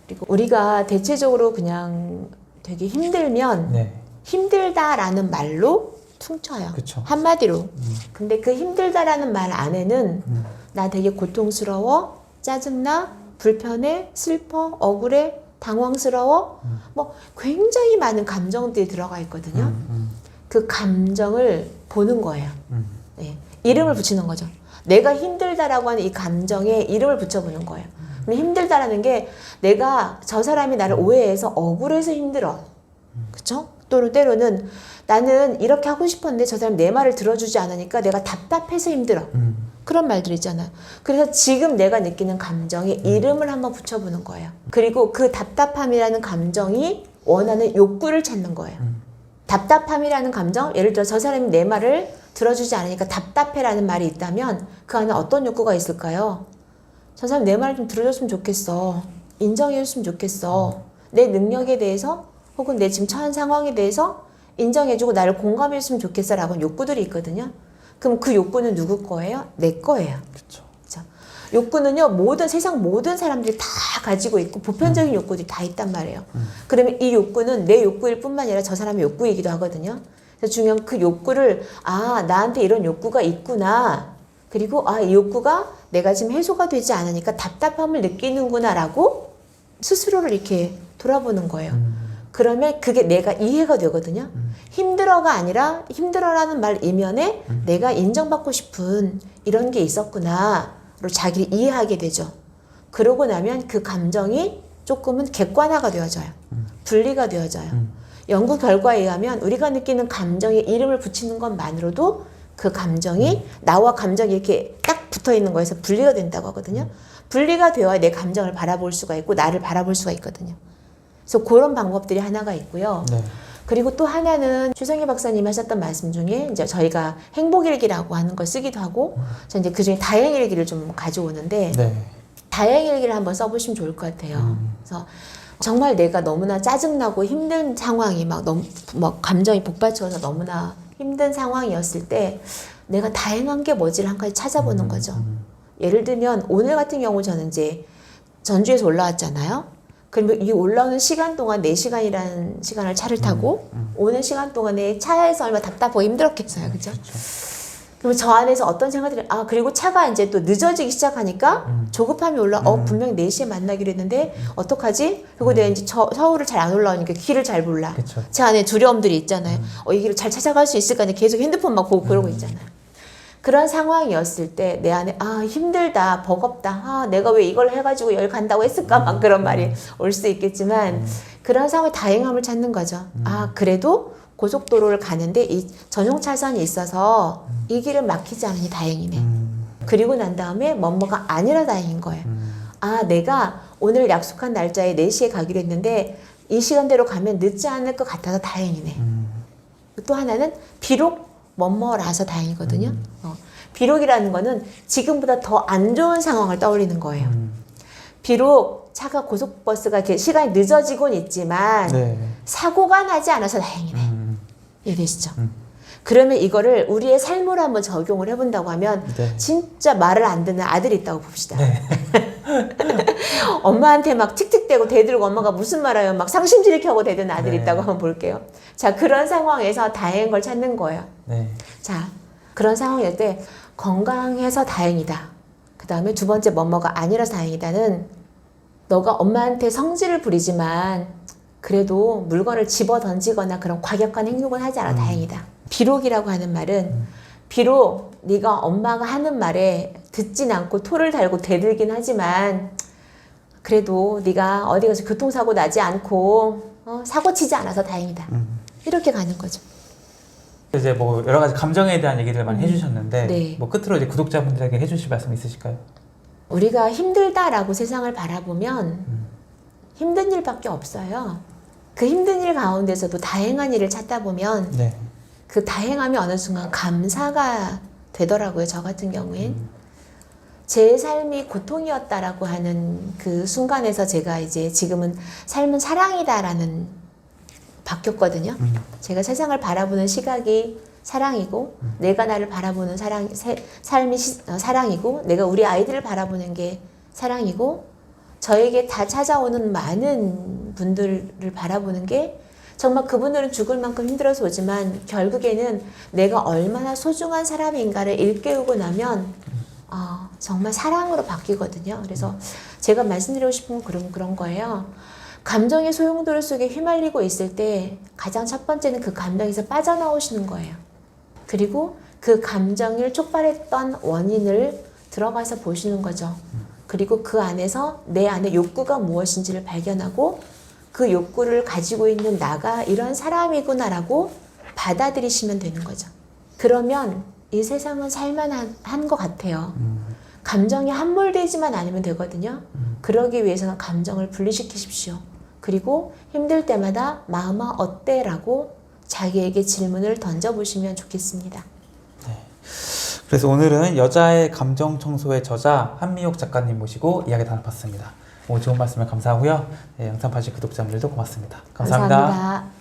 그리고 우리가 대체적으로 그냥 되게 힘들면 힘들다라는 말로 퉁쳐요. 그쵸. 한마디로. 근데 그 힘들다라는 말 안에는 나 되게 고통스러워, 짜증나, 불편해, 슬퍼, 억울해, 당황스러워 뭐 굉장히 많은 감정들이 들어가 있거든요. 그 감정을 보는 거예요. 네. 이름을 붙이는 거죠. 내가 힘들다라고 하는 이 감정에 이름을 붙여보는 거예요. 힘들다라는 게 내가 저 사람이 나를 오해해서 억울해서 힘들어. 그쵸? 또는 때로는 나는 이렇게 하고 싶었는데 저 사람 내 말을 들어주지 않으니까 내가 답답해서 힘들어. 그런 말들 있잖아요. 그래서 지금 내가 느끼는 감정에 이름을 한번 붙여보는 거예요. 그리고 그 답답함이라는 감정이 원하는 욕구를 찾는 거예요. 답답함이라는 감정, 예를 들어 저 사람이 내 말을 들어주지 않으니까 답답해라는 말이 있다면 그 안에 어떤 욕구가 있을까요? 저 사람 내 말을 좀 들어줬으면 좋겠어. 인정해줬으면 좋겠어. 내 능력에 대해서 혹은 내 지금 처한 상황에 대해서 인정해주고 나를 공감해줬으면 좋겠어 라고 하는 욕구들이 있거든요. 그럼 그 욕구는 누구 거예요? 내 거예요. 그쵸. 욕구는요, 세상 모든 사람들이 다 가지고 있고 보편적인 욕구들이 다 있단 말이에요. 그러면 이 욕구는 내 욕구일 뿐만 아니라 저 사람의 욕구이기도 하거든요. 그래서 중요한 그 욕구를 나한테 이런 욕구가 있구나. 그리고 이 욕구가 내가 지금 해소가 되지 않으니까 답답함을 느끼는구나라고 스스로를 이렇게 돌아보는 거예요. 그러면 그게 내가 이해가 되거든요. 힘들어가 아니라 힘들어라는 말 이면에 내가 인정받고 싶은 이런 게 있었구나로 자기를 이해하게 되죠. 그러고 나면 그 감정이 조금은 객관화가 되어져요. 분리가 되어져요. 연구 결과에 의하면 우리가 느끼는 감정에 이름을 붙이는 것만으로도 그 감정이 나와 감정이 이렇게 딱 붙어 있는 거에서 분리가 된다고 하거든요. 분리가 되어야 내 감정을 바라볼 수가 있고 나를 바라볼 수가 있거든요. 그래서 그런 방법들이 하나가 있고요. 네. 그리고 또 하나는 최성희 박사님이 하셨던 말씀 중에 이제 저희가 행복일기라고 하는 걸 쓰기도 하고, 저 이제 그 중에 다행일기를 좀 가져오는데, 네. 다행일기를 한번 써보시면 좋을 것 같아요. 그래서 정말 내가 너무나 짜증나고 힘든 상황이 막 감정이 복받쳐서 너무나 힘든 상황이었을 때 내가 다행한 게 뭐지를 한 가지 찾아보는 거죠. 예를 들면 오늘 같은 경우 저는 이제 전주에서 올라왔잖아요. 그러면 이 올라오는 시간 동안 4시간이라는 시간을 차를 타고 오는 시간 동안에 차에서 얼마나 답답하고 힘들었겠어요. 그죠? 그러면 저 안에서 어떤 생각들이, 그리고 차가 이제 또 늦어지기 시작하니까 조급함이 분명히 4시에 만나기로 했는데, 어떡하지? 그리고 내가 이제 서울을 잘 안 올라오니까 길을 잘 몰라. 그쵸. 제 안에 두려움들이 있잖아요. 이 길을 잘 찾아갈 수 있을까? 계속 핸드폰 막 보고 그러고 있잖아요. 그런 상황이었을 때 내 안에 힘들다, 버겁다, 내가 왜 이걸 해가지고 여기 간다고 했을까? 막 그런 말이 올 수 있겠지만 그런 상황에 다행함을 찾는 거죠. 그래도 고속도로를 가는데 이 전용 차선이 있어서 이 길은 막히지 않으니 다행이네. 그리고 난 다음에 뭐뭐가 아니라 다행인 거예요. 내가 오늘 약속한 날짜에 4시에 가기로 했는데 이 시간대로 가면 늦지 않을 것 같아서 다행이네. 또 하나는 비록 뭐뭐라서 다행이거든요. 비록이라는 거는 지금보다 더 안 좋은 상황을 떠올리는 거예요. 비록 차가 고속버스가 이렇게 시간이 늦어지곤 있지만 네. 사고가 나지 않아서 다행이네. 이해되시죠? 그러면 이거를 우리의 삶으로 한번 적용을 해본다고 하면 네. 진짜 말을 안 듣는 아들이 있다고 봅시다. 네. 엄마한테 막 틱틱대고 대들고 엄마가 무슨 말하면 막 상심지를 켜고 대드는 아들이 네. 있다고 한번 볼게요. 자, 그런 상황에서 다행인 걸 찾는 거예요. 네. 자, 그런 상황일 때 건강해서 다행이다. 그 다음에 두 번째 뭐뭐가 아니라서 다행이다는 너가 엄마한테 성질을 부리지만 그래도 물건을 집어 던지거나 그런 과격한 행동을 하지 않아 다행이다. 비록이라고 하는 말은 비록 네가 엄마가 하는 말에 듣진 않고 토를 달고 대들긴 하지만 그래도 네가 어디 가서 교통사고 나지 않고 사고 치지 않아서 다행이다. 이렇게 가는 거죠. 이제 뭐 여러 가지 감정에 대한 얘기를 많이 해주셨는데, 네. 뭐 끝으로 이제 구독자분들에게 해주실 말씀 있으실까요? 우리가 힘들다라고 세상을 바라보면 힘든 일밖에 없어요. 그 힘든 일 가운데서도 다행한 일을 찾다 보면 네. 그 다행함이 어느 순간 감사가 되더라고요. 저 같은 경우엔. 제 삶이 고통이었다라고 하는 그 순간에서 제가 이제 지금은 삶은 사랑이다라는 바뀌었거든요. 제가 세상을 바라보는 시각이 사랑이고 내가 나를 바라보는 삶이 사랑이고 내가 우리 아이들을 바라보는 게 사랑이고 저에게 다 찾아오는 많은 분들을 바라보는 게 정말 그분들은 죽을 만큼 힘들어서 오지만 결국에는 내가 얼마나 소중한 사람인가를 일깨우고 나면 정말 사랑으로 바뀌거든요. 그래서 제가 말씀드리고 싶은 건 그런 거예요. 감정의 소용돌이 속에 휘말리고 있을 때 가장 첫 번째는 그 감정에서 빠져나오시는 거예요. 그리고 그 감정을 촉발했던 원인을 들어가서 보시는 거죠. 그리고 그 안에서 내 안에 욕구가 무엇인지를 발견하고 그 욕구를 가지고 있는 나가 이런 사람이구나라고 받아들이시면 되는 거죠. 그러면 이 세상은 살만한 것 같아요. 감정이 함몰되지만 않으면 되거든요. 그러기 위해서는 감정을 분리시키십시오. 그리고 힘들 때마다 마음아 어때? 라고 자기에게 질문을 던져보시면 좋겠습니다. 네. 그래서 오늘은 여자의 감정 청소의 저자 한미옥 작가님 모시고 이야기 나눠봤습니다. 오늘 좋은 말씀을 감사하고요. 네, 영상 봐주신 구독자분들도 고맙습니다. 감사합니다. 감사합니다.